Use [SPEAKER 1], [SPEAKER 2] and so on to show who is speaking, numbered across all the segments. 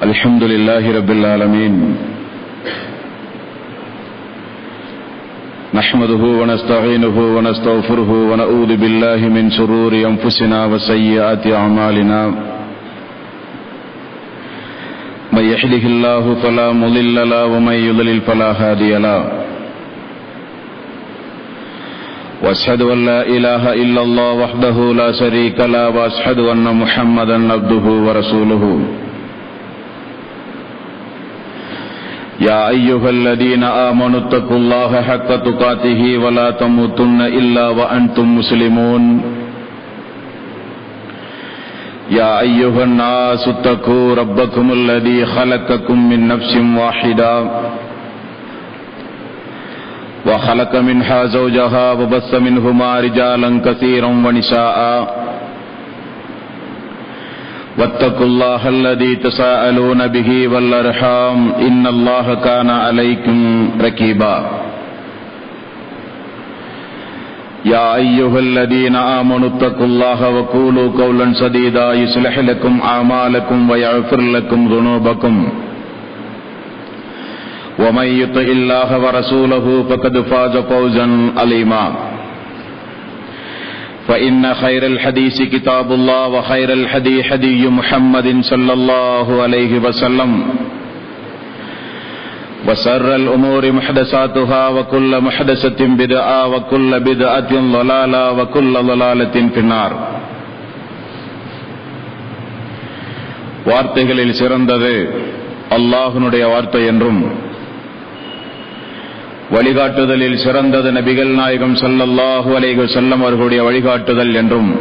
[SPEAKER 1] الحمد لله رب العالمين نحمده ونستعينه ونستغفره ونعوذ بالله من شرور أنفسنا وسيئات أعمالنا من يهده الله فلا مضل له ومن يضلل فلا هادي له واشهد ان لا اله الا الله وحده لا شريك له واشهد ان محمدا عبده ورسوله يا أيها الذين آمنوا اتقوا الله حق تقاته ولا تموتن إلا وأنتم مسلمون يا أيها الناس اتقوا ربكم الذي خلقكم من نفس واحدة وخلق منها زوجها وبث منهما رجالا كثيرا ونساء واتقوا الله الذي تساءلون به والأرحام إن الله كان عليكم رقيبا يا أيها الذين آمنوا اتقوا الله وقولوا قولا سديدا يصلح لكم أعمالكم ويغفر لكم ذنوبكم ومن يطع الله ورسوله فقد فاز فوزا عظيما فإن خير الحديث كتاب الله وخير الهدي هدي محمد صلى الله عليه وسلم وشر الأمور محدثاتها وكل محدثة بدعة وكل بدعة ضلالة وكل ضلالة في النار. வார்த்தைகளில் சிறந்தது அல்லாஹ்வுடைய வார்த்தை என்றும் வழிகாட்டுதலில் சிறந்தது நபிகள் நாயகம் ஸல்லல்லாஹு அலைஹி வஸல்லம் அவர்களுடைய வழிகாட்டுதல் என்றும்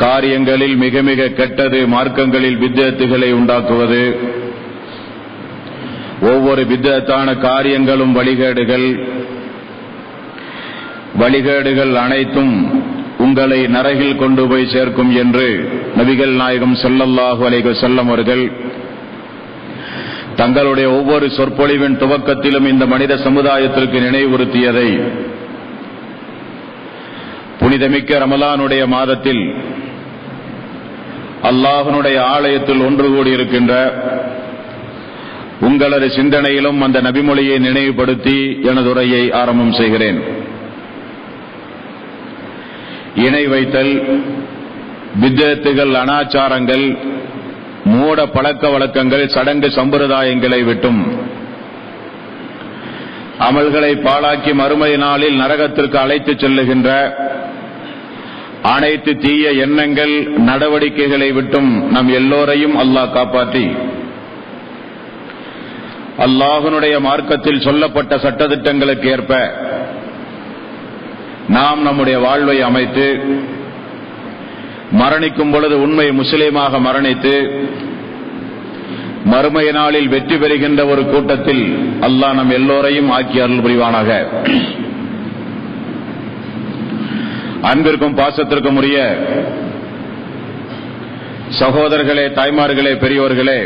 [SPEAKER 1] காரியங்களில் மிக மிக கெட்டது மார்க்கங்களில் பித்அத்துகளை உண்டாக்குவது, ஒவ்வொரு பித்அத்தான காரியங்களும் வழிகேடுகள் அனைத்தும் உங்களை நரகில் கொண்டு போய் சேர்க்கும் என்று நபிகள் நாயகம் ஸல்லல்லாஹு அலைஹி வஸல்லம் அவர்கள் தங்களுடைய ஒவ்வொரு சொற்பொழிவின் துவக்கத்திலும் இந்த மனித சமுதாயத்திற்கு நினைவுறுத்தியதை புனிதமிக்க ரமலானுடைய மாதத்தில் அல்லாஹ்வுடைய ஆலயத்தில் ஒன்று கூடியிருக்கின்ற உங்களது சிந்தனையிலும் அந்த நபிமொழியை நினைவுபடுத்தி எனது உரையை ஆரம்பம் செய்கிறேன். இணை வைத்தல், பித்அத்துகள், அனாச்சாரங்கள், மூட பழக்க வழக்கங்கள், சடங்கு சம்பிரதாயங்களை விட்டும் அமல்களை பாழாக்கி மறுமை நாளில் நரகத்திற்கு அழைத்துச் செல்லுகின்ற அனைத்து தீய எண்ணங்கள், நடவடிக்கைகளை விட்டும் நம் எல்லோரையும் அல்லாஹ் காப்பாற்றி அல்லாஹ்வுடைய மார்க்கத்தில் சொல்லப்பட்ட சட்டதிட்டங்களுக்கு ஏற்ப நாம் நம்முடைய வாழ்வை அமைத்து மரணிக்கும் பொழுது உண்மை முஸ்லிமாக மரணித்து மறுமை நாளில் வெற்றி பெறுகின்ற ஒரு கூட்டத்தில் அல்லாஹ் நம் எல்லோரையும் ஆக்கி அருள் புரிவானாக. அன்பிற்கும் பாசத்திற்கும் உரிய சகோதரர்களே, தாய்மார்களே, பெரியோர்களே,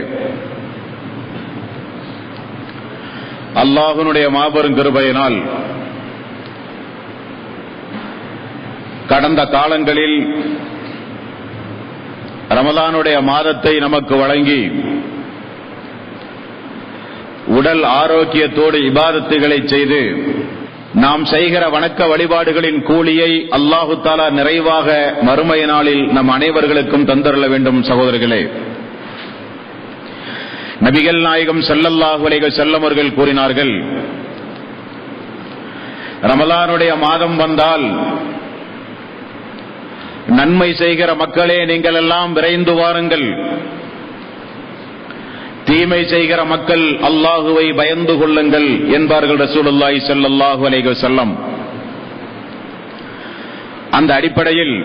[SPEAKER 1] அல்லாஹ்வுடைய மாபெரும் கிருபையினால் கடந்த காலங்களில் ரமலானுடைய மாதத்தை நமக்கு வழங்கி உடல் ஆரோக்கியத்தோடு இபாதத்துகளை செய்து நாம் செய்கிற வணக்க வழிபாடுகளின் கூலியை அல்லாஹு தஆலா நிறைவாக மறுமை நாளில் நம் அனைவர்களுக்கும் தந்தருள வேண்டும். சகோதரர்களே, நபிகள் நாயகம் ஸல்லல்லாஹு அலைஹி வஸல்லம் அவர்கள் கூறினார்கள், ரமலானுடைய மாதம் வந்தால் நன்மை செய்கிற மக்களே நீங்கள் எல்லாம் விரைந்து வாருங்கள், தீமை செய்கிற மக்கள் அல்லாஹுவை பயந்து கொள்ளுங்கள் என்பார்கள் ரசூலுல்லாஹி ஸல்லல்லாஹு அலைஹி வஸல்லம். அந்த அடிப்படையில்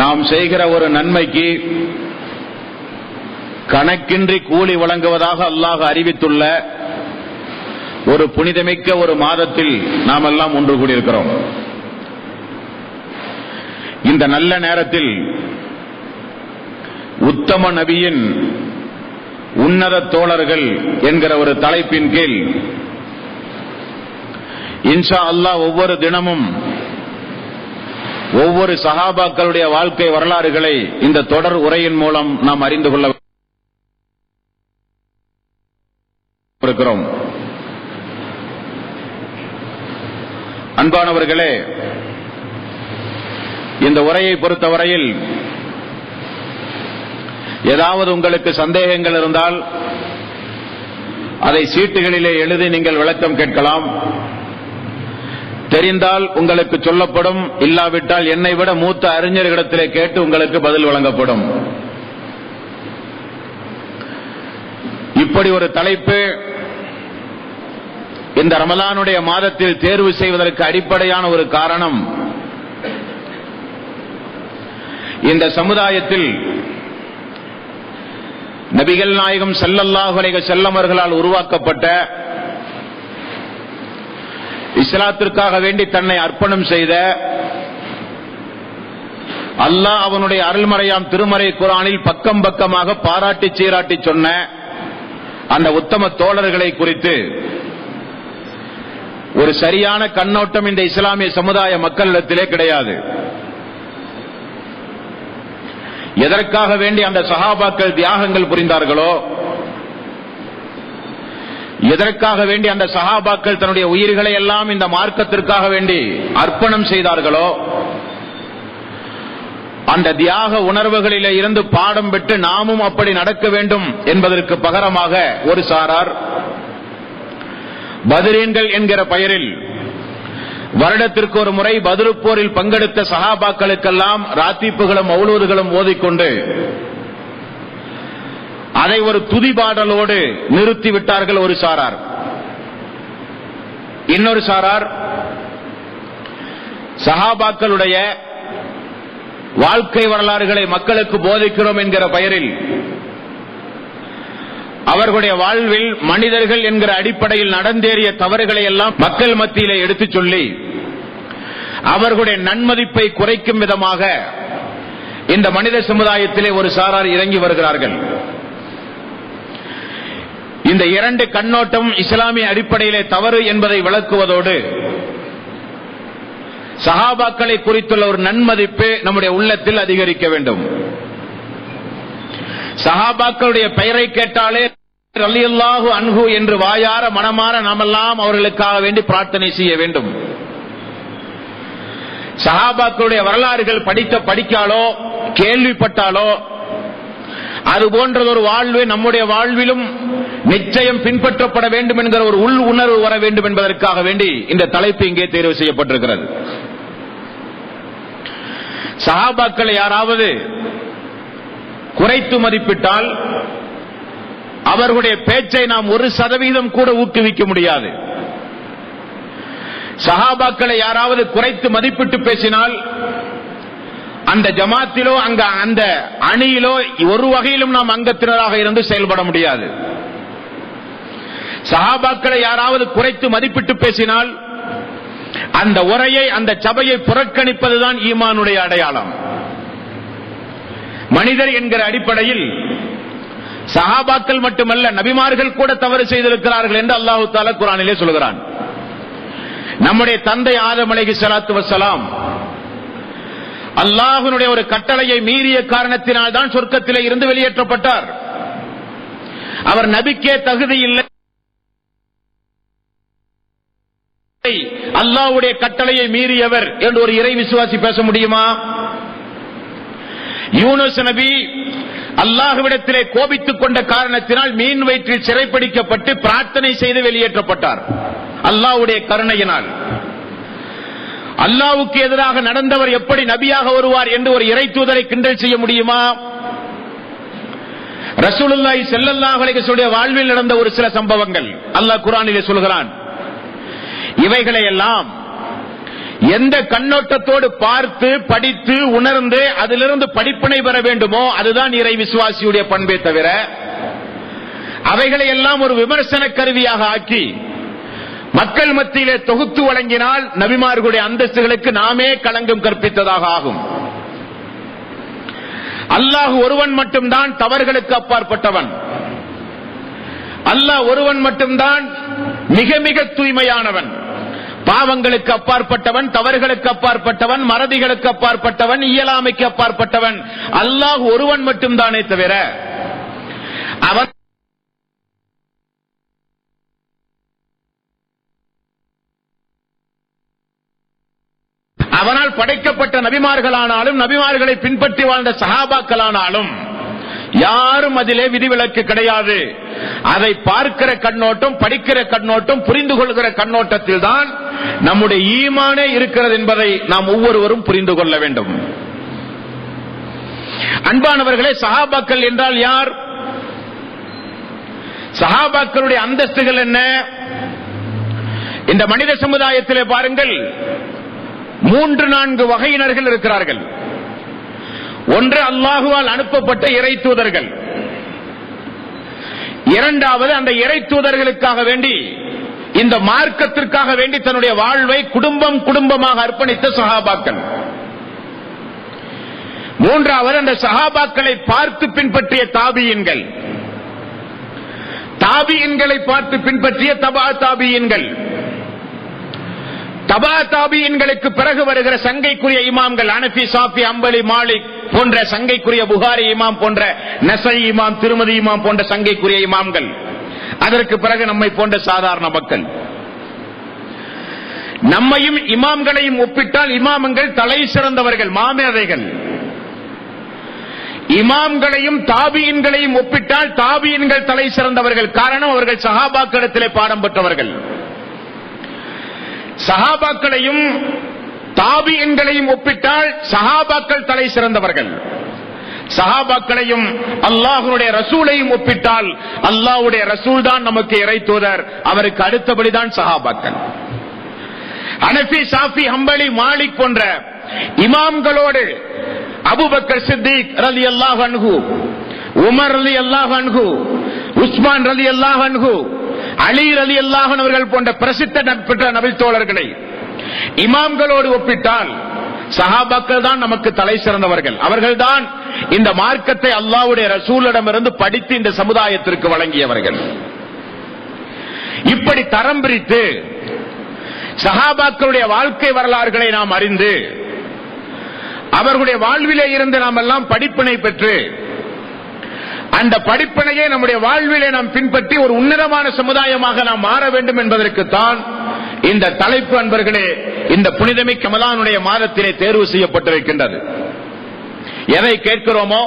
[SPEAKER 1] நாம் செய்கிற ஒரு நன்மைக்கு கணக்கின்றி கூலி வழங்குவதாக அல்லாஹ் அறிவித்துள்ள ஒரு புனிதமிக்க ஒரு மாதத்தில் நாம் எல்லாம் ஒன்று கூடியிருக்கிறோம். இந்த நல்ல நேரத்தில் உத்தம நபியின் உன்னத தோழர்கள் என்கிற ஒரு தலைப்பின் கீழ் இன்ஷா அல்லாஹ் ஒவ்வொரு தினமும் ஒவ்வொரு சஹாபாக்களுடைய வாழ்க்கை வரலாறுகளை இந்த தொடர் உரையின் மூலம் நாம் அறிந்து கொள்ள இருக்கிறோம். அன்பானவர்களே, இந்த உரையை பொறுத்தவரையில் ஏதாவது உங்களுக்கு சந்தேகங்கள் இருந்தால் அதை சீட்டுகளிலே எழுதி நீங்கள் விளக்கம் கேட்கலாம். தெரிந்தால் உங்களுக்கு சொல்லப்படும், இல்லாவிட்டால் என்னை விட மூத்த அறிஞர்களிடத்திலே கேட்டு உங்களுக்கு பதில் வழங்கப்படும். இப்படி ஒரு தலைப்பு இந்த ரமலானுடைய மாதத்தில் தேர்வு செய்வதற்கு அடிப்படையான ஒரு காரணம், இந்த சமுதாயத்தில் நபிகள் நாயகம் ஸல்லல்லாஹு அலைஹி வஸல்லம் அவர்களால் உருவாக்கப்பட்ட, இஸ்லாத்திற்காக வேண்டி தன்னை அர்ப்பணம் செய்த, அல்லாஹ் அவனுடைய அருள்மறையாம் திருமறை குர்ஆனில் பக்கம் பக்கமாக பாராட்டி சீராட்டி சொன்ன அந்த உத்தம தோழர்களை குறித்து ஒரு சரியான கண்ணோட்டம் இந்த இஸ்லாமிய சமுதாய மக்களிடத்திலே கிடையாது. எதற்காக வேண்டி அந்த சஹாபாக்கள் தியாகங்கள் புரிந்தார்களோ, எதற்காக வேண்டி அந்த சஹாபாக்கள் தன்னுடைய உயிர்களை எல்லாம் இந்த மார்க்கத்திற்காக வேண்டி அர்ப்பணம் செய்தார்களோ, அந்த தியாக உணர்வுகளிலே இருந்து பாடம் பெற்று நாமும் அப்படி நடக்க வேண்டும் என்பதற்கு பகரமாக ஒரு சாரார் பத்ரீன்கள் என்கிற பெயரில் வருடத்திற்கு ஒரு முறை பத்ரு போரில் பங்கெடுத்த சஹாபாக்களுக்கெல்லாம் ராத்தீப்புகளும் மௌலூதுகளும் ஓதிக்கொண்டு அதை ஒரு துதிபாடலோடு நிறுத்திவிட்டார்கள் ஒரு சாரார். இன்னொரு சாரார் சஹாபாக்களுடைய வாழ்க்கை வரலாறுகளை மக்களுக்கு போதிக்கிறோம் என்கிற பெயரில் அவர்களுடைய வாழ்வில் மனிதர்கள் என்கிற அடிப்படையில் நடந்தேறிய தவறுகளை எல்லாம் மக்கள் மத்தியிலே எடுத்துச் சொல்லி அவர்களுடைய நன்மதிப்பை குறைக்கும் விதமாக இந்த மனித சமுதாயத்திலே ஒரு சாரார் இறங்கி வருகிறார்கள். இந்த இரண்டு கண்ணோட்டம் இஸ்லாமிய அடிப்படையிலே தவறு என்பதை விளக்குவதோடு சஹாபாக்களை குறித்துள்ள ஒரு நன்மதிப்பு நம்முடைய உள்ளத்தில் அதிகரிக்க வேண்டும். சஹாபாக்களுடைய பெயரை கேட்டாலே ரலியல்லாஹு அன்ஹு என்று வாயார மனமாற நாமெல்லாம் அவர்களுக்காக வேண்டி பிரார்த்தனை செய்ய வேண்டும். சஹாபாக்களுடைய வரலாறுகள் படிக்காலோ கேள்விப்பட்டாலோ அது போன்றதொரு வாழ்வு நம்முடைய வாழ்விலும் நிச்சயம் பின்பற்றப்பட வேண்டும் என்கிற ஒரு உள் உணர்வு வர வேண்டும் என்பதற்காக வேண்டி இந்த தலைப்பு இங்கே தேர்வு செய்யப்பட்டிருக்கிறது. சஹாபாக்களை யாராவது குறைத்து மதிப்பிட்டால் அவர்களுடைய பேச்சை நாம் 1% கூட ஊக்குவிக்க முடியாது. சஹாபாக்களை யாராவது குறைத்து மதிப்பிட்டு பேசினால் அந்த ஜமாத்திலோ அந்த அணியிலோ ஒரு வகையிலும் நாம் அங்கத்தினராக இருந்து செயல்பட முடியாது. சஹாபாக்களை யாராவது குறைத்து மதிப்பிட்டு பேசினால் அந்த உரையை அந்த சபையை புறக்கணிப்பதுதான் ஈமானுடைய அடையாளம். மனிதர் என்கிற அடிப்படையில் சஹாபாக்கள் மட்டுமல்ல, நபிமார்கள் கூட தவறு செய்திருக்கிறார்கள் என்று அல்லாஹ் தஆலா குர்ஆனிலே சொல்கிறான். நம்முடைய தந்தை ஆதம் அலைஹிஸ்ஸலாத்து வஸ்ஸலாம் அல்லாஹ்வுடைய ஒரு கட்டளையை மீறிய காரணத்தினால் தான் சொர்க்கத்திலே இருந்து வெளியேற்றப்பட்டார். அவர் நபிக்கே தகுதி இல்லை. அல்லாஹ்வுடைய கட்டளையை மீறியவர் என்று ஒரு இறை விசுவாசி பேச முடியுமா? யூனுஸ் நபி அல்லாஹ்விடத்திலே கோபித்துக் கொண்ட காரணத்தினால் மீன் வயிற்றில் சிறைப்பிடிக்கப்பட்டு பிரார்த்தனை செய்து வெளியேற்றப்பட்டார். அல்லாஹ்வுடைய கருணையினால். அல்லாஹ்வுக்கு எதிராக நடந்தவர் எப்படி நபியாக வருவார் என்று ஒரு இறை தூதரை கிண்டல் செய்ய முடியுமா? ரசூலுல்லாஹி ஸல்லல்லாஹு அலைஹி வஸல்லம் வாழ்வில் நடந்த ஒரு சில சம்பவங்கள் அல்லாஹ் குர்ஆனிலே சொல்கிறான். இவைகளை எல்லாம் எந்த கண்ணோட்டத்தோடு பார்த்து படித்து உணர்ந்து அதிலிருந்து படிப்பினை பெற வேண்டுமோ அதுதான் இறை விசுவாசியுடைய பண்பே தவிர அவைகளை எல்லாம் ஒரு விமர்சன கருவியாக ஆக்கி மக்கள் மத்தியிலே தொகுத்து வழங்கினால் நபிமார்களுடைய அந்தஸ்துகளுக்கு நாமே களங்கம் கற்பித்ததாக ஆகும். அல்லாஹ் ஒருவன் மட்டும்தான் தவறுகளுக்கு அப்பாற்பட்டவன். அல்லாஹ் ஒருவன் மட்டும்தான் மிக மிக தூய்மையானவன். பாவங்களுக்கு அப்பாற்பட்டவன், தவறுகளுக்கு அப்பாற்பட்டவன், மறதிகளுக்கு அப்பாற்பட்டவன், இயலாமைக்கு அப்பாற்பட்டவன் அல்லாஹ் ஒருவன் மட்டும்தானே தவிர அவன் அவனால் படைக்கப்பட்ட நபிமார்களானாலும் நபிமார்களை பின்பற்றி வாழ்ந்த சஹாபாக்களானாலும் யாரும் அதிலே விதிவிலக்கு கிடையாது. அதை பார்க்கிற கண்ணோட்டம், படிக்கிற கண்ணோட்டம், புரிந்து கொள்கிற கண்ணோட்டத்தில் தான் நம்முடைய ஈமானே இருக்கிறது என்பதை நாம் ஒவ்வொருவரும் புரிந்து கொள்ள வேண்டும். அன்பானவர்களே, சஹாபாக்கள் என்றால் யார்? சஹாபாக்களுடைய அந்தஸ்துகள் என்ன? இந்த மனித சமுதாயத்திலே பாருங்கள், 3-4 வகையினர்கள் இருக்கிறார்கள். ஒன்று அல்லாஹுவால் அனுப்பப்பட்ட இறை தூதர்கள். இரண்டாவது அந்த இறை தூதர்களுக்காக வேண்டி, இந்த மார்க்கத்திற்காக வேண்டி தன்னுடைய வாழ்வை குடும்பமாக அர்ப்பணித்த சஹாபாக்கள். மூன்றாவது அந்த சஹாபாக்களை பார்த்து பின்பற்றிய தாபியீன்கள், தாபியீன்களை பார்த்து பின்பற்றிய தபா தாபியீன்கள், தபா தாபியீன்களுக்கு பிறகு வருகிற சங்கைக்குரிய இமாம்கள், ஹனஃபி, ஷாஃபி, ஹம்பலி, மாலிக் போன்ற சங்கைக்குரிய, புகாரி இமாம் போன்ற, நஸஈ இமாம், திருமதி இமாம் போன்ற சங்கைக்குரிய இமாம்கள், அதற்கு பிறகு நம்மை போன்ற சாதாரண மக்கள். நம்மையும் இமாம்களையும் ஒப்பிட்டால் இமாம்கள் தலை சிறந்தவர்கள், மாமேதைகள். இமாம்களையும் தாபியீன்களையும் ஒப்பிட்டால் தாபியீன்கள் தலை சிறந்தவர்கள். காரணம், அவர்கள் சஹாபாக்களிடத்திலே பாடம் பெற்றவர்கள். சஹாபாக்களையும் தாபியீன்களையும் ஒப்பிட்டால் சஹாபாக்கள் தலை சிறந்தவர்கள். சஹாபாக்களையும் அல்லாஹ்வுடைய ரசூலையும் ஒப்பிட்டால் அல்லாஹ்வுடைய ரசூல் தான் நமக்கு இறை தூதர், அவருக்கு அடுத்தபடிதான் சஹாபாக்கள். ஹனஃபி, ஷாஃபி, ஹம்பலி, மாலிக் போன்ற இமாம்களோடு அபூபக்கர் சித்திக் ரலியல்லாஹு அன்ஹு, உமர் ரலியல்லாஹு அன்ஹு, உஸ்மான் ரலியல்லாஹு அன்ஹு, அலி ரலியல்லாஹு அன்ஹு அவர்கள் போன்ற பிரசித்த பெற்ற நபி தோழர்களை இமாம்களோடு ஒப்பிட்டால் சஹாபாக்கள் தான் நமக்கு தலை சிறந்தவர்கள். அவர்கள்தான் இந்த மார்க்கத்தை அல்லாஹ்வுடைய ரசூலிடமிருந்து படித்து இந்த சமுதாயத்திற்கு வழங்கியவர்கள். இப்படி தரம் பிரித்து சஹாபாக்களுடைய வாழ்க்கை வரலாறுகளை நாம் அறிந்து அவர்களுடைய வாழ்விலே இருந்து நாம் எல்லாம் படிப்பினை பெற்று அந்த படிப்பினையை நம்முடைய வாழ்விலே நாம் பின்பற்றி ஒரு உன்னதமான சமுதாயமாக நாம் மாற வேண்டும் என்பதற்குத்தான் இந்த தலைப்பு அன்பர்களே இந்த புனிதமிக்க ரமலானுடைய மாதத்திலே தேர்வு செய்யப்பட்டிருக்கின்றது. எதை கேட்கிறோமோ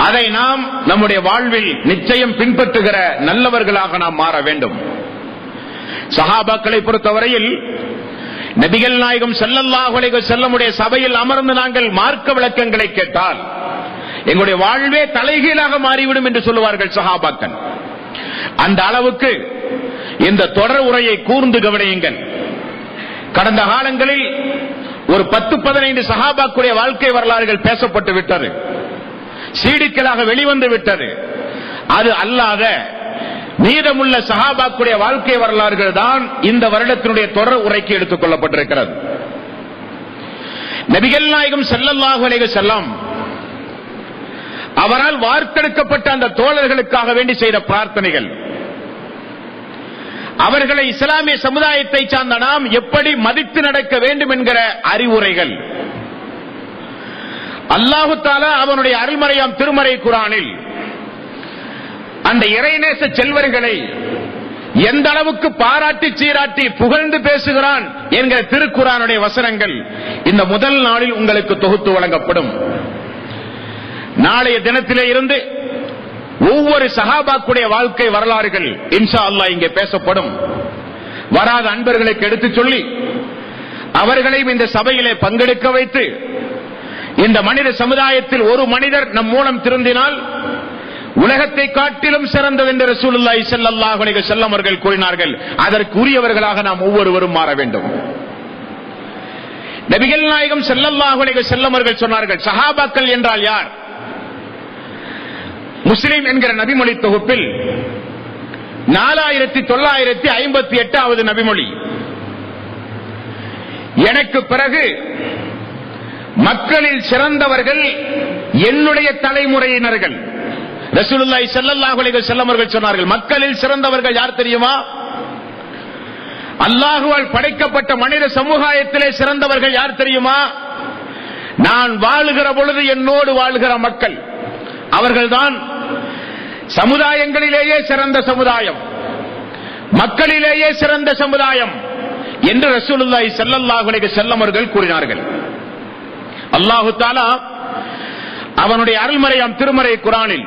[SPEAKER 1] அதை நாம் நம்முடைய வாழ்வில் நிச்சயம் பின்பற்றுகிற நல்லவர்களாக நாம் மாற வேண்டும். சஹாபாக்களை பொறுத்தவரையில் நபிகள் நாயகம் ஸல்லல்லாஹு அலைஹி வஸல்லமுடைய சபையில் அமர்ந்து நாங்கள் மார்க்க விளக்கங்களை கேட்டால் எங்களுடைய வாழ்வே தலைகீழாக மாறிவிடும் என்று சொல்லுவார்கள் சஹாபாக்கள். அந்த அளவுக்கு இந்த தொடர் உரையை கூர்ந்து கவனியுங்கள். கடந்த காலங்களில் ஒரு 10-15 சஹாபாக்களுடைய வாழ்க்கை வரலாறுகள் பேசப்பட்டு விட்டது, சீடிக்களாக வெளிவந்து விட்டது. அது அல்லாத மீதமுள்ள சஹாபாக்களுடைய வாழ்க்கை வரலாறுகள் தான் இந்த வருடத்தினுடைய தொடர் உரைக்கு எடுத்துக் கொள்ளப்பட்டிருக்கிறது. நபிகள் நாயகம் ஸல்லல்லாஹு அலைஹி வஸல்லம் அவரால் வார்த்தெடுக்கப்பட்ட அந்த தோழர்களுக்காக வேண்டி செய்த பிரார்த்தனைகள், அவர்களை இஸ்லாமிய சமுதாயத்தை சார்ந்த நாம் எப்படி மதித்து நடக்க வேண்டும் என்கிற அறிவுரைகள், அல்லாஹு தஆலா அவனுடைய அருள்மறையாம் திருமறை குர்ஆனில் அந்த இறைநேச செல்வர்களை எந்த அளவுக்கு பாராட்டி சீராட்டி புகழ்ந்து பேசுகிறான் என்கிற திருக்குர்ஆனுடைய வசனங்கள் இந்த முதல் நாளில் உங்களுக்கு தொகுத்து வழங்கப்படும். நாளைய தினத்திலே இருந்து ஒவ்வொரு சஹாபாக்குடைய வாழ்க்கை வரலாறுகள் இன்ஷா அல்லாஹ் இங்கே பேசப்படும். வராத அன்பர்களுக்கு எடுத்துச் சொல்லி அவர்களையும் இந்த சபையிலே பங்கெடுக்க வைத்து இந்த மனித சமுதாயத்தில் ஒரு மனிதர் நம் மூலம் திருந்தினால் உலகத்தை காட்டிலும் சிறந்தது என்று ரசூலுல்லாஹி ஸல்லல்லாஹு அலைஹி வஸல்லம் அவர்கள் கூறினார்கள். அதற்கு உரியவர்களாக நாம் ஒவ்வொருவரும் மாற வேண்டும். நபிகள் நாயகம் ஸல்லல்லாஹு அலைஹி வஸல்லம் அவர்கள் சொன்னார்கள், சஹாபாக்கள் என்றால் யார்? முஸ்லிம் என்கிற நபிமொழி தொகுப்பில் 4958வது நபிமொழி, எனக்கு பிறகு மக்களில் சிறந்தவர்கள் என்னுடைய தலைமுறையினர்கள். ரசூலுல்லாஹி ஸல்லல்லாஹு அலைஹி வஸல்லம் அவர்கள் சொன்னார்கள், மக்களில் சிறந்தவர்கள் யார் தெரியுமா? அல்லாஹுவால் படைக்கப்பட்ட மனித சமுதாயத்திலே சிறந்தவர்கள் யார் தெரியுமா? நான் வாழுகிற பொழுது என்னோடு வாழுகிற மக்கள், அவர்கள்தான் சமுதாயங்களிலேயே சிறந்த சமுதாயம், மக்களிலேயே சிறந்த சமுதாயம் என்று ரசூலுல்லாஹி ஸல்லல்லாஹு அலைஹி வஸல்லம் அவர்கள் கூறினார்கள். அல்லாஹு தஆலா அவனுடைய அருள்மறையாம் திருமறை குர்ஆனில்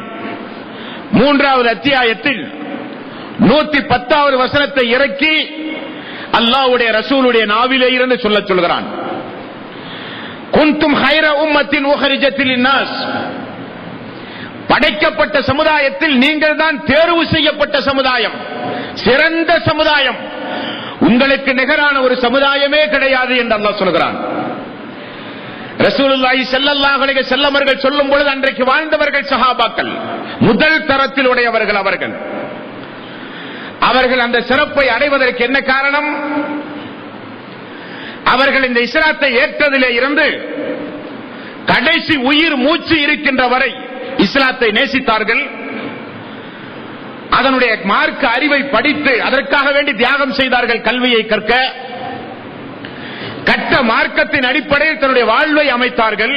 [SPEAKER 1] 3வது அத்தியாயத்தில் 110வது வசனத்தை இறக்கி அல்லாஹ்வுடைய ரசூலுடைய நாவிலே இருந்து சொல்கிறான். குன்தும் ஹைர உம்மத்தின் உஹரிஜத் லின்னாஸ், படைக்கப்பட்ட சமுதாயத்தில் நீங்கள் தான் தேர்வு செய்யப்பட்ட சமுதாயம், சிறந்த சமுதாயம், உங்களுக்கு நிகரான ஒரு சமுதாயமே கிடையாது என்று அல்லாஹ் சொல்கிறான். ரசூலுல்லாஹி ஸல்லல்லாஹு அலைஹி வஸல்லம் அவர்கள் சொல்லும் பொழுது அன்றைக்கு வாழ்ந்தவர்கள் சஹாபாக்கள், முதல் தரத்தில் உடையவர்கள் அவர்கள் அந்த சிறப்பை அடைவதற்கு என்ன காரணம்? அவர்கள் இந்த இஸ்லாத்தை ஏற்றதிலே இருந்து கடைசி உயிர் மூச்சு இருக்கின்ற வரை இஸ்லாத்தை நேசித்தார்கள். அதனுடைய மார்க்க அறிவை படித்து அதற்காக வேண்டி தியாகம் செய்தார்கள். கல்வியை கற்ற மார்க்கத்தின் அடிப்படையில் தன்னுடைய வாழ்வை அமைத்தார்கள்.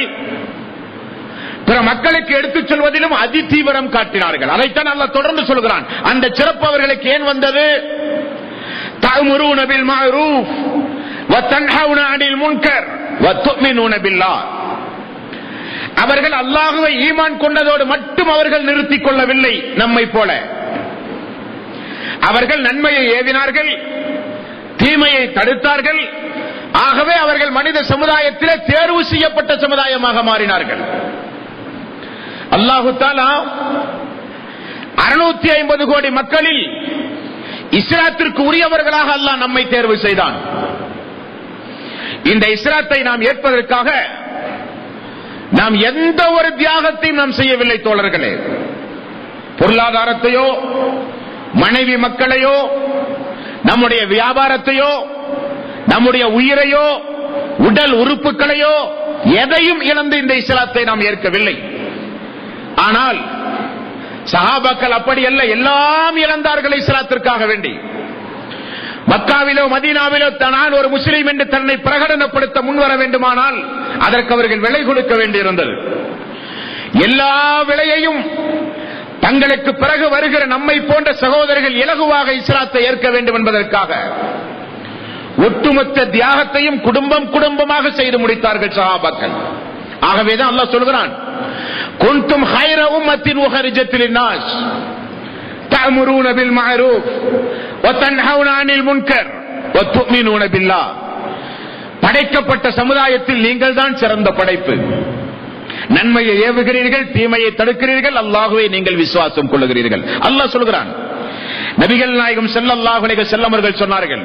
[SPEAKER 1] பிற மக்களுக்கு எடுத்துச் சொல்வதிலும் அதிதீவிரம் காட்டினார்கள். அதைத்தான் அல்லாஹ் தொடர்ந்து சொல்கிறான். அந்த சிறப்பு அவர்களுக்கு ஏன் வந்தது? தஅமுரூன பில் மஅரூஃப் வ தன்ஹவுன அனில் முன்கர் வ துமினூன பில்லாஹ். அவர்கள் அல்லாஹ்வை ஈமான் கொண்டதோடு மட்டும் அவர்கள் நிறுத்திக் கொள்ளவில்லை. நம்மை போல அவர்கள் நன்மையை ஏவினார்கள், தீமையை தடுத்தார்கள். ஆகவே அவர்கள் மனித சமுதாயத்திலே தேர்வு செய்யப்பட்ட சமுதாயமாக மாறினார்கள். அல்லாஹு தஆலா 650 கோடி மக்களில் இஸ்லாத்திற்கு உரியவர்களாக அல்லாஹ் நம்மை தேர்வு செய்தான். இந்த இஸ்லாத்தை நாம் ஏற்பதற்காக நாம் எந்த ஒரு தியாகத்தையும் நாம் செய்யவில்லை தோழர்களே. பொருளாதாரத்தையோ, மனைவி மக்களையோ, நம்முடைய வியாபாரத்தையோ, நம்முடைய உயிரையோ, உடல் உறுப்புகளையோ எதையும் இழந்து இந்த இஸ்லாத்தை நாம் ஏற்கவில்லை. ஆனால் சஹாபாக்கள் அப்படி அல்ல, எல்லாம் இழந்தார்கள் இஸ்லாத்திற்காக வேண்டி. மக்காவிலோ மதீனாவிலோ நான் ஒரு முஸ்லீம் என்று தன்னை பிரகடனப்படுத்த முன்வர வேண்டுமானால் அதற்கு அவர்கள் விலை கொடுக்க வேண்டியிருந்தது. எல்லா விலையையும் தங்களுக்கு பிறகு வருகிற நம்மை போன்ற சகோதரர்கள் இலகுவாக இஸ்லாத்தை ஏற்க வேண்டும் என்பதற்காக ஒட்டுமொத்த தியாகத்தையும் குடும்பம் குடும்பமாக செய்து முடித்தார்கள் சஹாபாக்கள். ஆகவேதான் அல்லாஹ் சொல்கிறான், குன்தும் ஹைர உம்மத்தின் உஹரிஜத் லின்னாஸ் தஅமுரூன பில் மஅரூஃப் வ தன்ஹவுன அனில் முன்கர் வ துமினூன பில்லாஹ். படைக்கப்பட்ட சமுதாயத்தில் நீங்கள் தான் சிறந்த படைப்பு. நன்மையை ஏவுகிறீர்கள், தீமையை தடுக்கிறீர்கள், அல்லாஹ்வை நீங்கள் விசுவாசம் கொள்ளுகிறீர்கள். அல்லாஹ் சொல்கிறான். நபிகள் நாயகம் ஸல்லல்லாஹு அலைஹி வஸல்லம் அவர்கள் சொன்னார்கள்,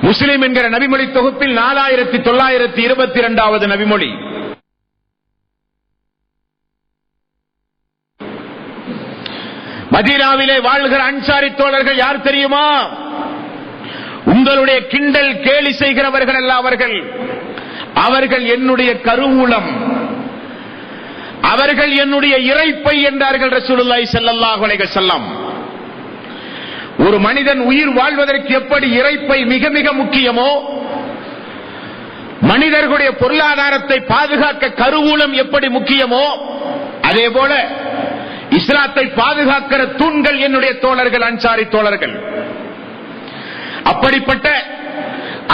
[SPEAKER 1] முஸ்லிம் என்கிற நபிமொழி தொகுப்பில் 4922வது நபிமொழி. மதீனாவிலே வாழ்கிற அன்சாரி தோழர்கள் யார் தெரியுமா? உங்களுடைய கிண்டல் கேலி செய்கிறவர்கள் அல்ல அவர்கள் என்னுடைய கருவூலம், அவர்கள் என்னுடைய இறைப்பை என்றார்கள் ரசூலுல்லாஹி ஸல்லல்லாஹு அலைஹி வஸல்லம். ஒரு மனிதன் உயிர் வாழ்வதற்கு எப்படி இறைப்பை மிக மிக முக்கியமோ, மனிதர்களுடைய பொருளாதாரத்தை பாதுகாக்க கருவூலம் எப்படி முக்கியமோ, அதே போல இஸ்லாத்தை பாதுகாக்கிற தூண்கள் என்னுடைய தோழர்கள், அன்சாரி தோழர்கள். அப்படிப்பட்ட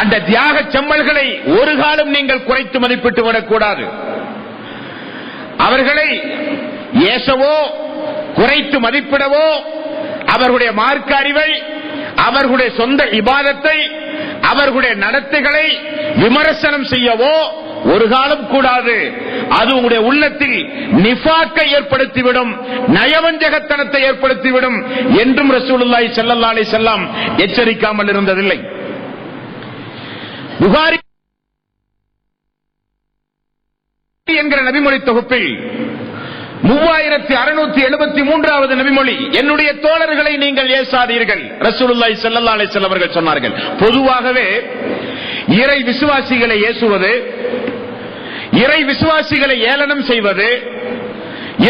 [SPEAKER 1] அந்த தியாக செம்மல்களை ஒரு காலம் நீங்கள் குறைத்து மதிப்பிட்டு விடக்கூடாது. அவர்களை ஏசவோ குறைத்து மதிப்பிடவோ, அவர்களுடைய மார்க்க அறிவை, அவர்களுடைய சொந்த இபாதத்தை, அவர்களுடைய நடத்தைகளை விமர்சனம் செய்யவோ ஒரு காலம் கூடாது. அது உங்களுடைய உள்ளத்தில் நிஃபாக்கை ஏற்படுத்திவிடும், நயவஞ்சகத்தனத்தை ஏற்படுத்திவிடும் என்றும் ரசூலுல்லாஹி ஸல்லல்லாஹு அலைஹி வஸல்லம் எச்சரிக்காமல் இருந்ததில்லை. புகாரி என்கிற நபிமொழி தொகுப்பில் 3673வது நபிமொழி, என்னுடைய தோழர்களை நீங்கள் ஏசாதீர்கள். ரசூலுல்லாஹி ஸல்லல்லாஹு அலைஹி வஸல்லம் அவர்கள் சொன்னார்கள். பொதுவாகவே இறை விசுவாசிகளை ஏசுவது, இறை விசுவாசிகளை ஏளனம் செய்வது,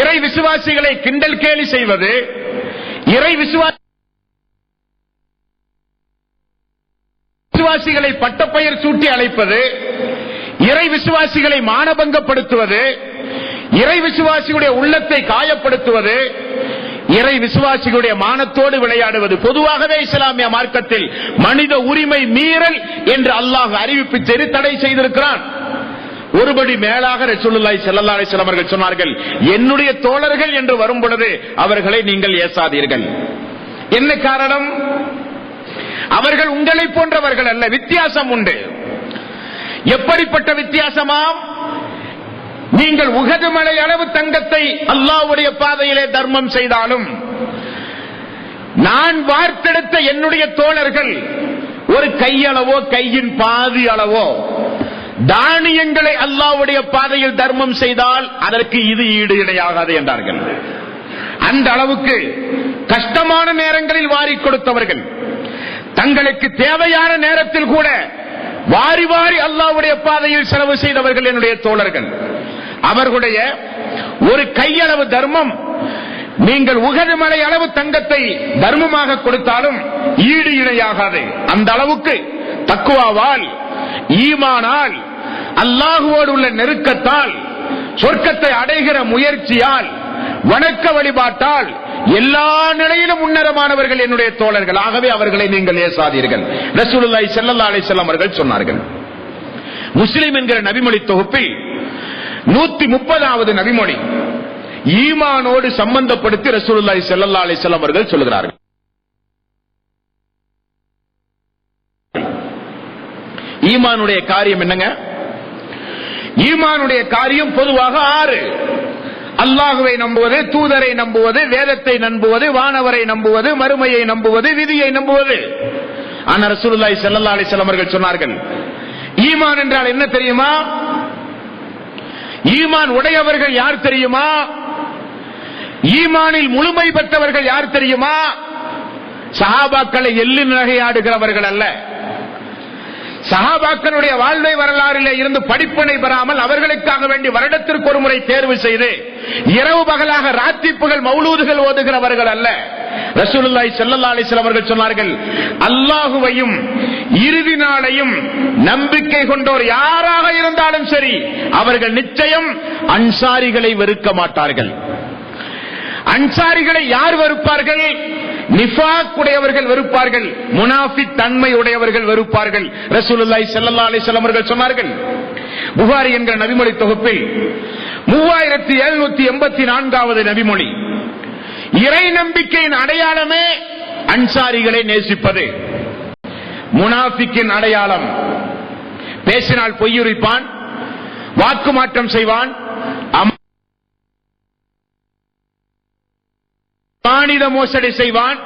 [SPEAKER 1] இறை விசுவாசிகளை கிண்டல் கேலி செய்வது, இறை விசுவாசி விசுவாசிகளை பட்டப்பெயர் சூட்டி அழைப்பது, இறை விசுவாசிகளை மானபங்கப்படுத்துவது, இறை விசுவாசிகளுடைய உள்ளத்தை காயப்படுத்துவது, இறை விசுவாசிகளுடைய மானத்தோடு விளையாடுவது பொதுவாகவே இஸ்லாமிய மார்க்கத்தில் மனித உரிமை மீறல் என்று அல்லாஹ் அறிவிப்பு செய்து தடை செய்திருக்கிறான். ஒருபடி மேலாக ரசூலுல்லாஹி ஸல்லல்லாஹு அலைஹி வஸல்லம் அவர்கள் சொன்னார்கள், என்னுடைய தோழர்கள் என்று வரும் பொழுது அவர்களை நீங்கள் ஏசாதீர்கள். என்ன காரணம்? அவர்கள் உங்களை போன்றவர்கள் அல்ல, வித்தியாசம் உண்டு. எப்படிப்பட்ட வித்தியாசமாம்? நீங்கள் உஹது மலை அளவு தங்கத்தை அல்லாஹ்வுடைய பாதையிலே தர்மம் செய்தாலும், நான் வார்த்தெடுத்த என்னுடைய தோழர்கள் ஒரு கையளவோ கையின் பாதி அளவோ தானியங்களை அல்லாஹ்வுடைய பாதையில் தர்மம் செய்தால் அதற்கு இது ஈடு இணையாகாது என்றார்கள். அந்த அளவுக்கு கஷ்டமான நேரங்களில் வாரி கொடுத்தவர்கள், தங்களுக்கு தேவையான நேரத்தில் கூட வாரி வாரி அல்லாஹ்வுடைய பாதையில் செலவு செய்தவர்கள் என்னுடைய தோழர்கள். அவர்களுடைய ஒரு கையளவு தர்மம் நீங்கள் உஹது மலை அளவு தங்கத்தை தர்மமாக கொடுத்தாலும் ஈடு இணையாகாது. அந்த அளவுக்கு தக்வாவால், ஈமானால், அல்லாஹுவோடு உள்ள நெருக்கத்தால், சொர்க்கத்தை அடைகிற முயற்சியால், வணக்க வழிபாட்டால் எல்லா நிலையிலும் முன்னரமானவர்கள் என்னுடைய தோழர்கள். ஆகவே அவர்களை நீங்கள் ஏசாதீர்கள். ரசூலுல்லாஹி ஸல்லல்லாஹு அலைஹி வஸல்லம் அவர்கள் சொன்னார்கள். முஸ்லிம் என்கிற நபிமொழி தொகுப்பில் 130வது நபிமொழி ஈமானோடு சம்பந்தப்படுத்தி ரசூலுல்லாஹி ஸல்லல்லாஹு அலைஹி வஸல்லம் அவர்கள் சொல்கிறார்கள். ஈமானுடைய காரியம் என்னங்க? ஈமானுடைய காரியம் பொதுவாக 6. அல்லாஹுவை நம்புவது, தூதரை நம்புவது, வேதத்தை நம்புவது, வானவரை நம்புவது, மறுமையை நம்புவது, விதியை நம்புவது. ஆனா ரசூலுல்லாஹி ஸல்லல்லாஹு அலைஹி வஸல்லம் அவர்கள் சொன்னார்கள், ஈமான் என்றால் என்ன தெரியுமா? ஈமான் உடையவர்கள் யார் தெரியுமா? ஈமானில் முழுமை பெற்றவர்கள் யார் தெரியுமா? சஹாபாக்களை எள்ளு நகையாடுகிறவர்கள் அல்ல. சஹாபாக்களுடைய வாழ்வை வரலாறிலே இருந்து படிப்பினை பெறாமல் அவர்களுக்காக வேண்டி வருடத்திற்கு ஒரு முறை தேர்வு செய்து இரவு பகலாக ராத்திப்புகள் மௌலூதுகள் ஓதுகிறவர்கள் அல்ல. ரசூலுல்லாஹி ஸல்லல்லாஹு அலைஹி வஸல்லம் அவர்கள் சொன்னார்கள், அல்லாஹுவையும் இறுதி நாளையும் நம்பிக்கை கொண்டோர் யாராக இருந்தாலும் சரி அவர்கள் நிச்சயம் அன்சாரிகளை வெறுக்க மாட்டார்கள். அன்சாரிகளை யார் வெறுப்பார்கள்? நிஃபாக் உடையவர்கள் வெறுப்பார்கள், முனாஃபிக் தன்மை உடையவர்கள் வெறுப்பார்கள். ரசூலுல்லாஹி ஸல்லல்லாஹு அலைஹி வஸல்லம் அவர்கள் சொன்னார்கள். புகாரி என்கிற நபிமொழி தொகுப்பில் 3784வது நபிமொழி, இறை நம்பிக்கையின் அடையாளமே அன்சாரிகளை நேசிப்பது. முனாஃபிக்கின் அடையாளம் பேசினால் பொய்யுரைப்பான், வாக்கு மாற்றம் செய்வான், மானிட மோசடி செய்வான்.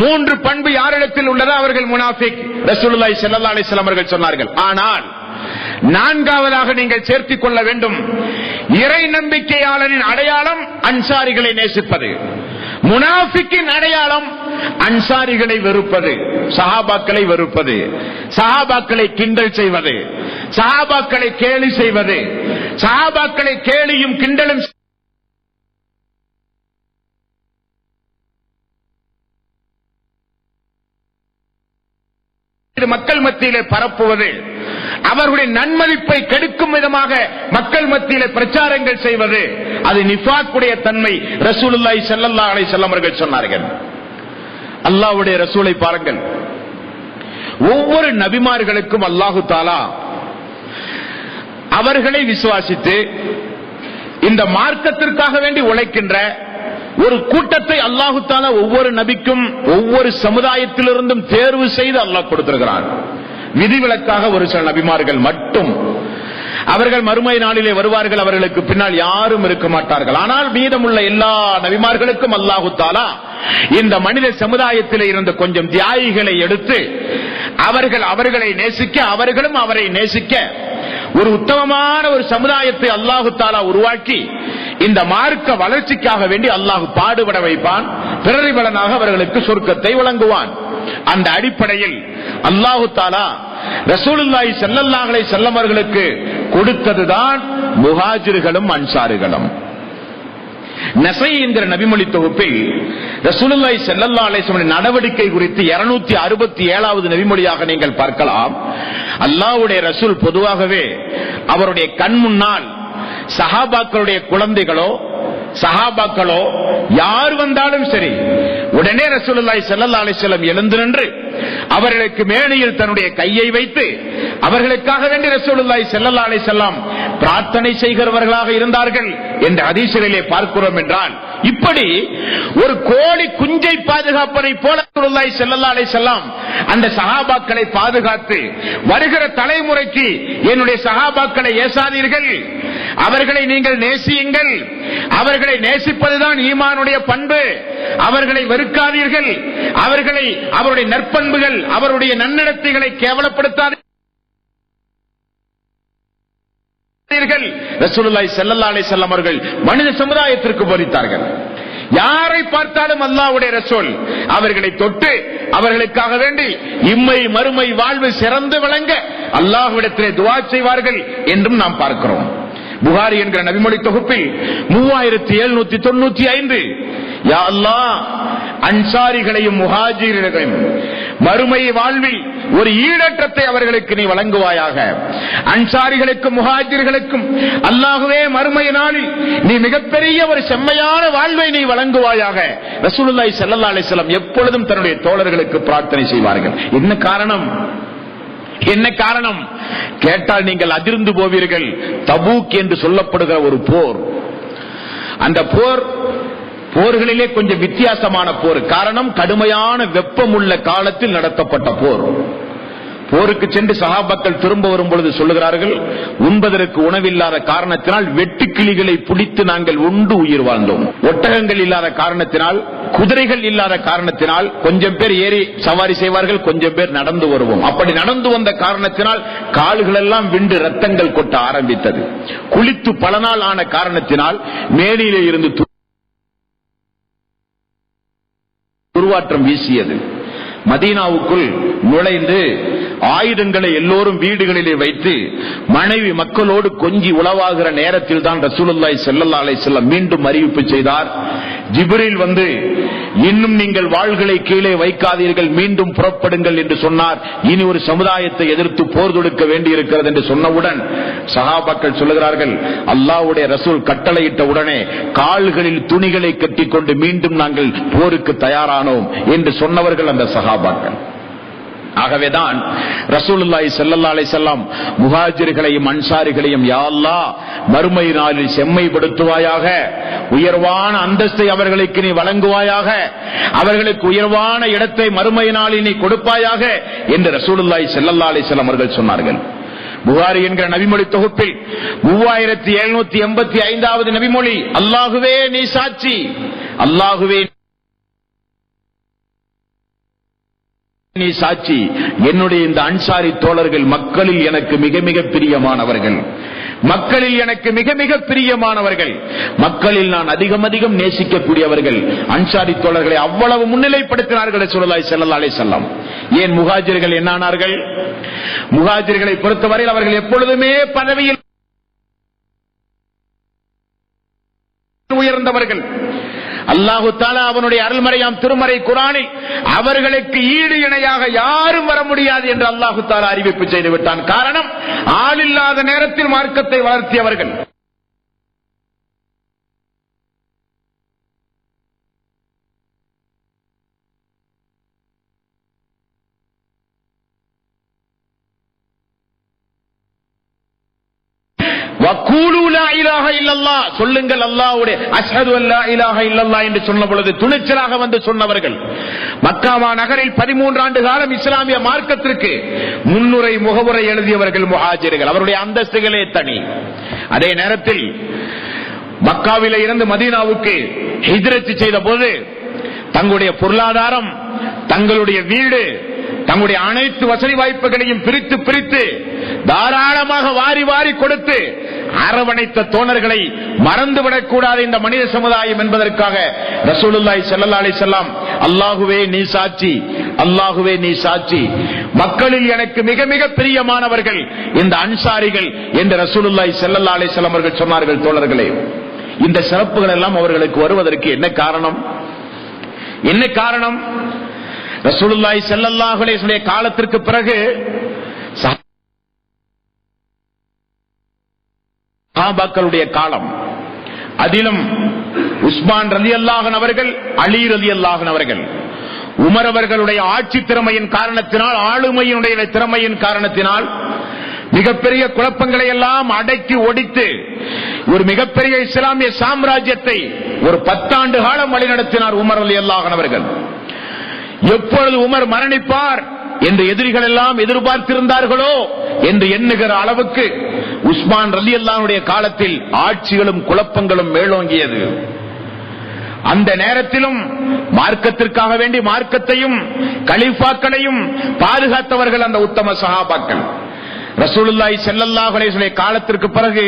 [SPEAKER 1] 3 பண்பு யாரிடத்தில் உள்ளதோ அவர்கள் முனாஃபிக். ரசூலுல்லாஹி ஸல்லல்லாஹு அலைஹி வஸல்லம் அவர்கள் சொன்னார்கள். ஆனால் 4வதாக நீங்கள் சேர்த்துக் கொள்ள வேண்டும், இறை நம்பிக்கையாளரின் அடையாளம் அன்சாரிகளை நேசிப்பது, முனாஃபிக்கின் அடையாளம் அன்சாரிகளை வெறுப்பது, சஹாபாக்களை வெறுப்பது, சஹாபாக்களை கிண்டல் செய்வது, சஹாபாக்களை கேலி செய்வது, சஹாபாக்களை கேலியும் கிண்டலும் மக்கள் மத்தியிலே பரப்புவது, அவர்களுடைய நன்மதிப்பை கெடுக்கும் விதமாக மக்கள் மத்தியிலே பிரச்சாரங்கள் செய்வது, அது நிஃபாக்குடைய தன்மை. ரசூலுல்லாஹி ஸல்லல்லாஹு அலைஹி வஸல்லம் அவர்கள் சொன்னார்கள். அல்லாஹ்வுடைய ரசூலை பாருங்கள், ஒவ்வொரு நபிமார்களுக்கும் அல்லாஹு தஆலா அவர்களை விசுவாசித்து இந்த மார்க்கத்திற்காக வேண்டி உழைக்கின்ற ஒரு கூட்டத்தை அல்லாஹு தஆலா ஒவ்வொரு நபிக்கும் ஒவ்வொரு சமுதாயத்திலிருந்தும் தேர்வு செய்து அல்லாஹ் கொடுத்திருக்கிறான். விதிவிலக்காக ஒரு சில நபிமார்கள் மட்டும், அவர்கள் மறுமை நாளிலே வருவார்கள், அவர்களுக்கு பின்னால் யாரும் இருக்க மாட்டார்கள். ஆனால் மீதமுள்ள எல்லா நபிமார்களுக்கும் அல்லாஹு தஆலா இந்த மனித சமுதாயத்திலே இருந்த கொஞ்சம் தியாகிகளை எடுத்து அவர்களை நேசிக்க, அவர்களும் அவரை நேசிக்க ஒரு உத்தமமான ஒரு சமுதாயத்தை அல்லாஹு தஆலா உருவாக்கி இந்த மார்க்க வளர்ச்சிக்காக வேண்டி அல்லாஹ் பாடுபட வைப்பான். பிரதிபலனாக அவர்களுக்கு சொர்க்கத்தை வழங்குவான். அந்த அடிப்படையில் அல்லாஹு தஆலா ரசூலுல்லாஹி ஸல்லல்லாஹு அலைஹி வஸல்லம் அவர்களுக்கு கொடுத்ததுதான் முஹாஜிர்களும் அன்சாரிகளும். நஸை என்கிற நபிமொழி தொகுப்பில் ரசூலுல்லாஹி ஸல்லல்லாஹு அலைஹி வஸல்லம் நடவடிக்கை குறித்து 267வது நபிமொழியாக நீங்கள் பார்க்கலாம். அல்லாஹ்வுடைய ரசூல் பொதுவாகவே அவருடைய கண் முன்னால் சஹாபாக்களுடைய குழந்தைகளோ சஹாபாக்களோ யார் வந்தாலும் சரி, உடனே ரசூலுல்லாஹி ஸல்லல்லாஹு அலைஹி வஸல்லம் எழுந்து நின்று அவர்களுக்கு மேடையில் தன்னுடைய கையை வைத்து அவர்களுக்காக வேண்டி ரசூலுல்லாஹி ஸல்லல்லாஹு அலைஹி வஸல்லம் பிரார்த்தனை செய்கிறவர்களாக இருந்தார்கள் என்ற ஹதீஸிலே பார்க்கிறோம். என்றால் இப்படி ஒரு கோழி குஞ்சை பாதுகாப்பதை போல ரசூலுல்லாஹி ஸல்லல்லாஹு அலைஹி வஸல்லம் அந்த சஹாபாக்களை பாதுகாத்து வருகிற தலைமுறைக்கு என்னுடைய சஹாபாக்களை ஏசாதீர்கள், அவர்களை நீங்கள் நேசியுங்கள், அவர்களை நேசிப்பதுதான் ஈமானுடைய பண்பு, அவர்களை வெறுக்காதீர்கள், அவர்களை அவருடைய நற்பண்புகள் அவருடைய நன்னடத்தைகளை கேவலப்படுத்தாதீர்கள். ரசூலுல்லாஹி ஸல்லல்லாஹு அலைஹி வஸல்லம் அவர்கள் மனித சமுதாயத்திற்கு போதித்தார்கள். யாரை பார்த்தாலும் அல்லாஹ்வுடைய ரசூல் அவர்களை தொட்டு அவர்களுக்காக வேண்டி இம்மை மறுமை வாழ்வு சிறந்து விளங்க அல்லாஹ்விடத்திலே துஆ செய்வார்கள் என்றும் நாம் பார்க்கிறோம். புகாரி என்கிற நபிமொழி தொகுப்பில் 3795 யா அல்லாஹ் அன்சாரிகளையும் முஹாஜிர்களையும் மறுமை வாழ்வில் ஒரு ஈடற்றத்தை அவர்களுக்கு நீ வழங்குவாயாக. அன்சாரிகளுக்கும் முஹாஜிர்களுக்கும் அல்லாஹ்வே மறுமை நாளில் நீ மிகப்பெரிய ஒரு செம்மையான வாழ்வை நீ வழங்குவாயாக. ரசூலுல்லாஹி ஸல்லல்லாஹு அலைஹி வஸல்லம் எப்பொழுதும் தன்னுடைய தோழர்களுக்கு பிரார்த்தனை செய்வார்கள். என்ன காரணம்? என்ன காரணம் கேட்டால் நீங்கள் அதிர்ந்து போவீர்கள். தபூக் என்று சொல்லப்படுகிற ஒரு போர், அந்த போர்களிலே கொஞ்சம் வித்தியாசமான போர். காரணம், கடுமையான வெப்பமுள்ள காலத்தில் நடத்தப்பட்ட போர். போருக்கு சென்று சஹாபாக்கள் திரும்ப வரும் பொழுது சொல்லுகிறார்கள், உண்பதற்கு உணவில்லாத காரணத்தினால் வெட்டுக்கிளிகளை பிடித்து நாங்கள் உண்டு உயிர் வாழ்ந்தோம். ஒட்டகங்கள் இல்லாத காரணத்தினால், குதிரைகள் இல்லாத காரணத்தினால் கொஞ்சம் பேர் ஏறி சவாரி செய்வார்கள், கொஞ்சம் பேர் நடந்து வருவோம். அப்படி நடந்து வந்த காரணத்தினால் கால்கள் எல்லாம் விண்டு ரத்தங்கள் கொட்ட ஆரம்பித்தது. குளித்து பல நாள் ஆன காரணத்தினால் மேனிலே இருந்து துர்வாற்றம் வீசியது. மதீனாவுக்குள் நுழைந்து ஆயுதங்களை எல்லோரும் வீடுகளிலே வைத்து மனைவி மக்களோடு கொஞ்சி உளவாகிற நேரத்தில் தான் ரசூலுல்லாஹி ஸல்லல்லாஹு அலைஹி வஸல்லம் மீண்டும் அறிவிப்பு செய்தார். ஜிப்ரீல் வந்து இன்னும் நீங்கள் வாள்களை கீழே வைக்காதீர்கள், மீண்டும் புறப்படுங்கள் என்று சொன்னார். இனி ஒரு சமுதாயத்தை எதிர்த்து போர் தொடுக்க வேண்டியிருக்கிறது என்று சொன்னவுடன் சஹாபாக்கள் சொல்லுகிறார்கள், அல்லாஹ்வுடைய ரசூல் கட்டளையிட்ட உடனே கால்களில் துணிகளை கட்டிக்கொண்டு மீண்டும் நாங்கள் போருக்கு தயாரானோம் என்று சொன்னவர்கள் அந்த சஹாபாக்கள். ஆகவேதான் ரசூலுல்லாஹி ஸல்லல்லாஹு அலைஹி வஸல்லம் முஹாஜிர்களையும் அன்சாரிகளையும் யா அல்லாஹ் மறுமை நாளில் செம்மைப்படுத்துவாயாக, உயர்வான அந்தஸ்தை அவர்களுக்கு நீ வழங்குவாயாக, அவர்களுக்கு உயர்வான இடத்தை மறுமை நாளில் நீ கொடுப்பாயாக என்று ரசூலுல்லாஹி ஸல்லல்லாஹு அலைஹி வஸல்லம் அவர்கள் சொன்னார்கள். புகாரி என்கிற நபிமொழி தொகுப்பில் 3785வது நபிமொழி, அல்லாஹுவே நீ சாட்சி, அல்லாஹுவே நீ சாட்சி, என்னுடைய இந்த அன்சாரி தோழர்கள் மக்களில் எனக்கு மிக மிக பிரியமானவர்கள், மக்களில் எனக்கு மிக மிக பிரியமானவர்கள், மக்களில் நான் அதிகம் அதிகம் நேசிக்கக்கூடியவர்கள். அன்சாரி தோழர்களை அவ்வளவு முன்னிலைப்படுத்தினார்கள் ரசூலுல்லாஹி ஸல்லல்லாஹு அலைஹி வஸல்லம். ஏன் முஹாஜிர்கள் என்னானார்கள்? முஹாஜிர்களை பொறுத்தவரையில் அவர்கள் எப்பொழுதுமே பதவியில் உயர்ந்தவர்கள். அல்லாஹு தஆலா அவனுடைய அருள்மறையாம் திருமறை குர்ஆனில் அவர்களுக்கு ஈடு இணையாக யாரும் வர முடியாது என்று அல்லாஹு தஆலா அறிவிப்பு செய்து விட்டான். காரணம், ஆள் இல்லாத நேரத்தில் மார்க்கத்தை வளர்த்தியவர்கள். சொல்லுங்கள் அல்லாஹ்வுடைய அஷ்ஹது அல்லா இலாஹ இல்லல்லாஹ் என்று சொன்ன பொழுது துணிச்சலாக வந்து சொன்னவர்கள். மக்கா நகரில் 13 ஆண்டு காலம் இஸ்லாமிய மார்க்கத்திற்கு முன்னுரை முகவுரை எழுதியவர்கள் முஹாஜிர்கள். அவருடைய அந்தஸ்துகளே தனி. அதே நேரத்தில் மக்காவிலே இருந்து மதீனாவுக்கு ஹிஜ்ரத் செய்த போது தங்களுடைய பொருளாதாரம், தங்களுடைய வீடு, தங்களுடைய அனைத்து வசதி வாய்ப்புகளையும் பிரித்து பிரித்து தாராளமாக வாரி வாரி கொடுத்து அரவணைத்த தோழர்களை மறந்துவிடக் கூடாது இந்த மனித சமுதாயம் என்பதற்காக ரசூலுல்லாஹி ஸல்லல்லாஹு அலைஹி வஸல்லம் அல்லாஹுவே நீ சாட்சி, அல்லாஹுவே நீ சாட்சி, மக்களில் எனக்கு மிக மிக பிரியமானவர்கள் இந்த அன்சாரிகள் என்று ரசூலுல்லாஹி ஸல்லல்லாஹு அலைஹி வஸல்லம் அவர்கள் சொன்னார்கள். தோழர்களே, இந்த சிறப்புகள் எல்லாம் அவர்களுக்கு வருவதற்கு என்ன காரணம்? என்ன காரணம்? ரசூலுல்லாஹி ஸல்லல்லாஹு அலைஹி வஸல்லம் காலத்திற்கு பிறகு சஹாபாக்களுடைய காலம், அதிலும் உஸ்மான் ரலியல்லாஹு அன்ஹு அவர்கள், அலி ரலியல்லாஹு அன்ஹு அவர்கள், உமர் அவர்களுடைய ஆட்சி திறமையின் காரணத்தினால், ஆளுமையினுடைய திறமையின் காரணத்தினால் மிகப்பெரிய குழப்பங்களை எல்லாம் அடக்கி ஒடித்து ஒரு மிகப்பெரிய இஸ்லாமிய சாம்ராஜ்யத்தை ஒரு 10 ஆண்டு காலம் வழிநடத்தினார் உமர் ரலியல்லாஹு அன்ஹு அவர்கள். எப்பொழுது உமர் மரணிப்பார் என்று எதிரிகள் எல்லாம் எதிர்பார்த்திருந்தார்களோ என்று எண்ணுகிற அளவுக்கு உஸ்மான் ரலியல்லாஹு அன்ஹுடைய காலத்தில் ஆட்சிகளும் குழப்பங்களும் மேலோங்கியது. அந்த நேரத்திலும் மார்க்கத்திற்காக வேண்டி மார்க்கத்தையும் கலீஃபாக்களையும் பாதுகாத்தவர்கள் அந்த உத்தம சஹாபாக்கள். ரசூலுல்லாஹி ஸல்லல்லாஹு அலைஹி வஸல்லம் காலத்திற்கு பிறகு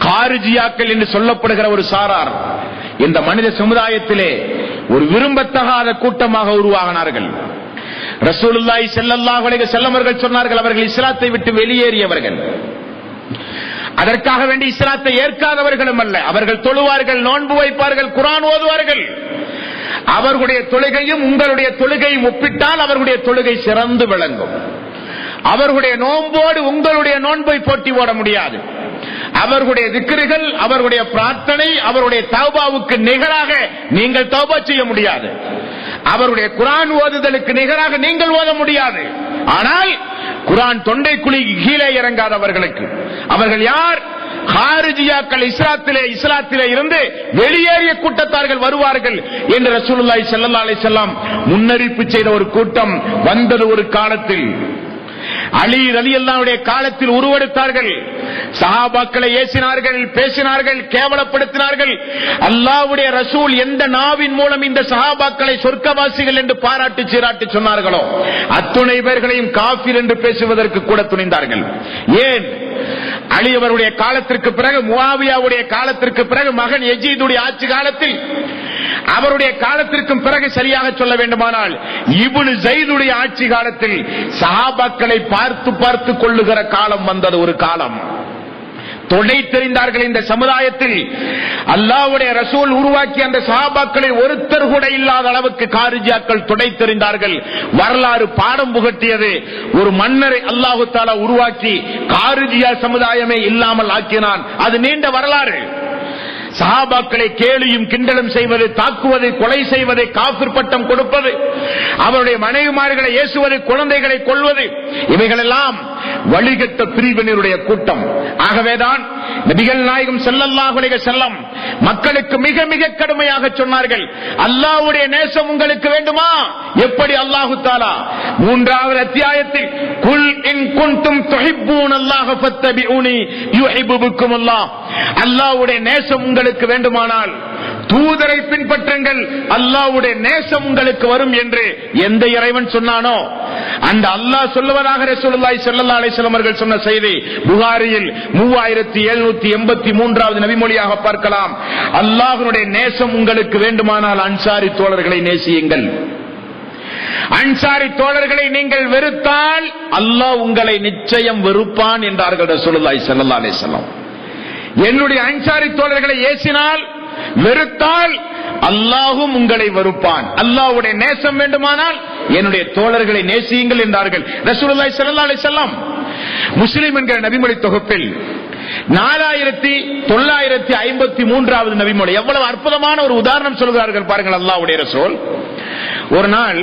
[SPEAKER 1] காரிஜியாக்கள் என்று சொல்லப்படுகிற ஒரு சாரார் இந்த மனித சமுதாயத்திலே ஒரு விரும்பத்தகாத கூட்டமாக உருவாகினார்கள். ரசூலுல்லாஹி ஸல்லல்லாஹு அலைஹி வஸல்லம் அவர்கள் சொன்னார்கள், அவர்கள் இஸ்லாத்தை விட்டு வெளியேறியவர்கள், அதற்காக வேண்டி இஸ்லாத்தை ஏற்காதவர்களும் அல்ல. அவர்கள் தொழுவார்கள், நோன்பு வைப்பார்கள், குர்ஆன் ஓதுவார்கள். அவர்களுடைய தொழுகையும் உங்களுடைய தொழுகையும் ஒப்பிட்டால் அவர்களுடைய தொழுகை சிறந்து விளங்கும். அவர்களுடைய நோன்போடு உங்களுடைய நோன்பை போட்டி போட முடியாது. அவர்களுடைய திக்ருகள், அவர்களுடைய பிரார்த்தனை, அவருடைய தௌபாவுக்கு நிகராக நீங்கள் தௌபா செய்ய முடியாது. அவருடைய குர்ஆன் ஓதுதலுக்கு நிகராக நீங்கள் ஓத முடியாது. ஆனால் குர்ஆன் தொண்டை குழிக்கு கீழே இறங்காதவர்களுக்கு அவர்கள் யார்? காரிஜியாக்கள். இஸ்லாத்திலே இருந்து வெளியேறிய கூட்டத்தார்கள் வருவார்கள் என்று ரசூலுல்லாஹி ஸல்லல்லாஹு அலைஹி வஸல்லம் முன்னறிவிப்பு செய்த ஒரு கூட்டம் வந்தது ஒரு காலத்தில். அலி ரலியல்லாஹு அன்ஹுடைய காலத்தில் உருவெடுத்தார்கள். சஹாபாக்களை ஏசினார்கள், பேசினார்கள், கேவலப்படுத்தினார்கள். அல்லாஹ்வுடைய ரசூல் எந்த நாவின் மூலம் இந்த சஹாபாக்களை சொர்க்கவாசிகள் என்று பாராட்டி சீராட்டி சொன்னார்களோ அத்துணை பேர்களையும் காஃபிர் என்று பேசுவதற்கு கூட துணிந்தார்கள். ஏன்? அலி அவருடைய காலத்திற்கு பிறகு, முஆவியாவுடைய காலத்திற்கு பிறகு, மகன் யஜீதுடைய ஆட்சி காலத்தில், அவருடைய காலத்திற்கும் பிறகு சரியாக சொல்ல வேண்டுமானால் இப்னு ஸைதுடைய ஆட்சி காலத்தில் சஹாபாக்களை பார்த்து பார்த்து கொள்ளுகிற காலம் வந்தது. ஒரு காலம் தொடை தெரிந்தார்கள். இந்த சமுதாயத்தில் அல்லாஹ்வுடைய ரசூல் உருவாக்கிய அந்த சஹாபாக்களை ஒருத்தர் கூட இல்லாத அளவுக்கு காரிஜியாக்கள் தொடை தெரிந்தார்கள். வரலாறு பாடம் புகட்டியது. ஒரு மன்னரை அல்லாஹ் தஆலா உருவாக்கி காரிஜியா சமுதாயமே இல்லாமல் ஆக்கினான். அது நீண்ட வரலாறு. சஹாபாக்களை கேலியும் கிண்டலும் செய்வது, தாக்குவது, கொலை செய்வது, காஃபிர் பட்டம் கொடுப்பது, அவருடைய மனைவிமார்களை ஏசுவது, குழந்தைகளை கொல்வது, இவைகளெல்லாம் வழிகட்ட பிரிவினருடைய கூட்டம். ஆகவேதான் நபிகள் நாயகம் ஸல்லல்லாஹு அலைஹி வஸல்லம் மக்களுக்கு மிக மிக கடுமையாக சொன்னார்கள், அல்லாஹ்வுடைய நேசம் உங்களுக்கு வேண்டுமா? எப்படி? அல்லாஹ் தஆலா 3வது அத்தியாயத்தில் குல் இன் குன்தும் துஹிப்பூனல்லாஹ ஃபத்தபிஊனி யுஹிப்புக்குமுல்லாஹ், அல்லாஹ்வுடைய நேசம் உங்களுக்கு வேண்டுமானால் தூதரை பின்பற்றுங்கள், அல்லாஹ்வுடைய நேசம் உங்களுக்கு வரும் என்று எந்த இறைவன் சொன்னானோ அந்த அல்லாஹ் சொல்லுவதாக ரசூலுல்லாஹி ஸல்லல்லாஹு அலைஹி வஸல்லம் அவர்கள் சொன்ன செய்தி புகாரியில் 3783வது நபிமொழியாக பார்க்கலாம். அல்லாஹ்வுடைய நேசம் உங்களுக்கு வேண்டுமானால் அன்சாரி தோழர்களை நேசியுங்கள். அன்சாரி தோழர்களை நீங்கள் வெறுத்தால் அல்லாஹ் உங்களை நிச்சயம் வெறுப்பான் என்றார்கள் ரசூலுல்லாஹி ஸல்லல்லாஹு அலைஹி வஸல்லம். என்னுடைய அன்சாரி தோழர்களை ஏசினால், வெறுத்தால் அல்லாஹும் உங்களை வெறுப்பான். அல்லாஹ்வுடைய நேசம் வேண்டுமானால் என்னுடைய தோழர்களை நேசியுங்கள் என்றார்கள் ரசூலுல்லாஹி ஸல்லல்லாஹு அலைஹி வஸல்லம். முஸ்லிம் என்கிற நபிமொழி தொகுப்பில் 4953வது நபிமொழி. எவ்வளவு அற்புதமான ஒரு உதாரணம் சொல்கிறார்கள் பாருங்கள் அல்லாஹ்வுடைய ரசூல். ஒரு நாள்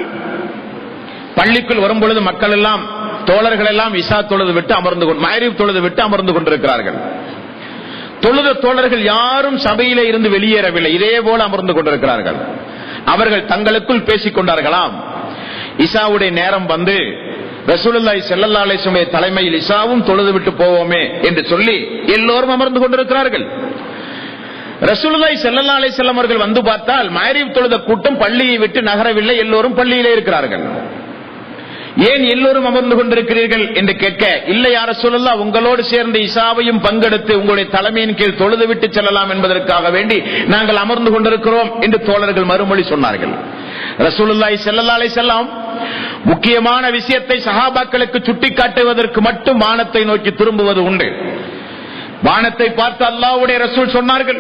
[SPEAKER 1] பள்ளிக்குள் வரும்பொழுது மக்கள் எல்லாம், தோழர்கள் எல்லாம் இஷா தொழுது விட்டு அமர்ந்து மக்ரிப் தொழுது விட்டு அமர்ந்து கொண்டிருக்கிறார்கள். தொழுத தோழர்கள் யாரும் சபையிலே இருந்து வெளியேறவில்லை, இதே போல அமர்ந்து கொண்டிருக்கிறார்கள். அவர்கள் தங்களுக்குள் பேசிக் கொண்டார்களாம், இஷாவுடைய நேரம் வந்து ரசூலுல்லாஹி ஸல்லல்லாஹு அலைஹி வஸல்லம் தலைமையில் இஷாவும் தொழுது விட்டு போவோமே என்று சொல்லி எல்லோரும் அமர்ந்து கொண்டிருக்கிறார்கள். ரசூலுல்லாஹி ஸல்லல்லாஹு அலைஹி வஸல்லம் அவர்கள் வந்து பார்த்தால் மக்ரிப் தொழுத கூட்டம் பள்ளியை விட்டு நகரவில்லை, எல்லோரும் பள்ளியிலே இருக்கிறார்கள். ஏன் எல்லோரும் அமர்ந்து கொண்டிருக்கிறீர்கள் என்று கேட்க, இல்லை யா ரசூலல்லாஹ், உங்களோடு சேர்ந்து இஷாவையும் பங்கெடுத்து உங்களுடைய தலைமையின் கீழ் தொழுது விட்டு செல்லலாம் என்பதற்காக வேண்டி நாங்கள் அமர்ந்து கொண்டிருக்கிறோம் என்று தோழர்கள் மறுமொழி சொன்னார்கள். ரசூலுல்லாஹி ஸல்லல்லாஹு அலைஹி வஸல்லம் முக்கியமான விஷயத்தை சஹாபாக்களுக்கு சுட்டிக்காட்டுவதற்கு மட்டும் வானத்தை நோக்கி திரும்புவது உண்டு. வானத்தை பார்த்து அல்லாஹ்வுடைய ரசூல் சொன்னார்கள்,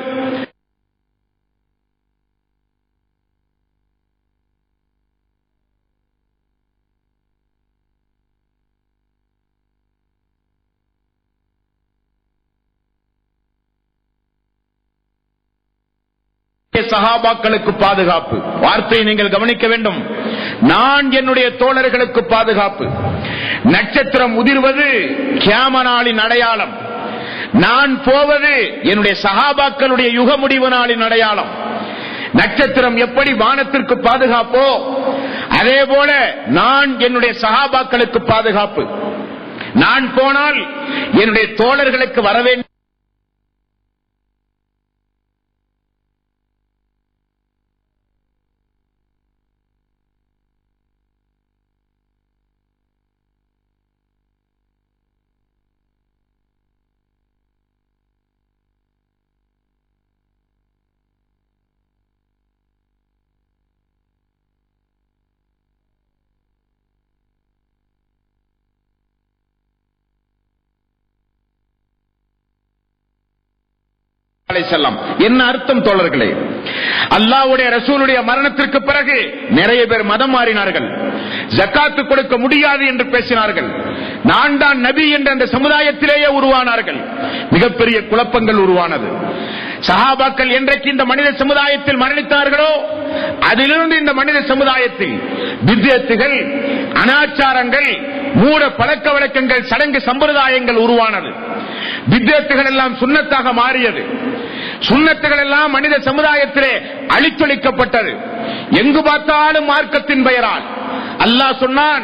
[SPEAKER 1] சஹாபாக்களுக்கு பாதுகாப்பு. வார்த்தையை நீங்கள் கவனிக்க வேண்டும். நான் என்னுடைய தோழர்களுக்கு பாதுகாப்பு. நட்சத்திரம் உதிர்வது கியாம நாளின் அடையாளம். நான் போவது என்னுடைய சஹாபாக்களுடைய யுக முடிவு நாளின் அடையாளம். நட்சத்திரம் எப்படி வானத்திற்கு பாதுகாப்போ அதே போல நான் என்னுடைய சஹாபாக்களுக்கு பாதுகாப்பு. நான் போனால் என்னுடைய தோழர்களுக்கு வரவேண்டிய என்ன அர்த்தம் தோழர்களே? அல்லாஹ்வுடைய ரசூலுடைய மரணத்திற்கு பிறகு நிறைய பேர் மதம் மாறினார்கள். ஜகாத்து கொடுக்க முடியாது என்று பேசினார்கள். நான் தான் நபி என்ற அந்த சமுதாயத்திலேயே உருவானார்கள். மிகப்பெரிய குழப்பங்கள் உருவானது. சஹாபாக்கள் என்றைக்கு இந்த மனித சமுதாயத்தில் மரணித்தார்களோ அதிலிருந்து இந்த மனித சமுதாயத்தில் பித்அத்துகள், அனாச்சாரங்கள், மூட பழக்க வழக்கங்கள், சடங்கு சம்பிரதாயங்கள் உருவானது. பித்அத்துகள் எல்லாம் சுன்னத்தாக மாறியது. சுன்னத்துகள் எல்லாம் மனித சமுதாயத்திலே அழித்தொழிக்கப்பட்டது. எங்கு பார்த்தாலும் மார்க்கத்தின் பெயரால் அல்லாஹ் சொன்னான்,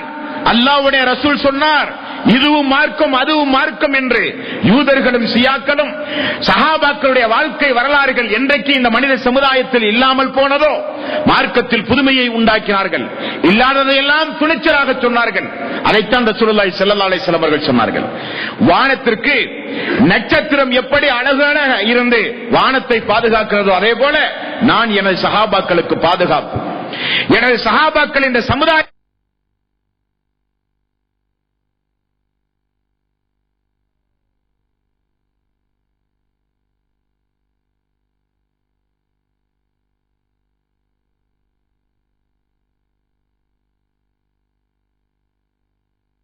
[SPEAKER 1] அல்லாஹ்வுடைய ரசூல் சொன்னார், இதுவும் மார்க்கம் அதுவும் மார்க்கம் என்று யூதர்களும் சியாக்களும் சஹாபாக்களுடைய வாழ்க்கை வரலாறுகள் என்றைக்கு இந்த மனித சமுதாயத்தில் இல்லாமல் போனதோ மார்க்கத்தில் புதுமையை உண்டாக்கினார்கள். இல்லாததையெல்லாம் துணிச்சலாக சொன்னார்கள். அதைத்தான் ரசூலுல்லாஹி ஸல்லல்லாஹு அலைஹி வஸல்லம் அவர்கள் சொன்னார்கள். வானத்திற்கு நட்சத்திரம் எப்படி அழகாக இருந்து வானத்தை பாதுகாக்கிறதோ அதே போல நான் எனது சஹாபாக்களுக்கு பாதுகாப்பு. எனது சஹாபாக்கள் இந்த சமுதாய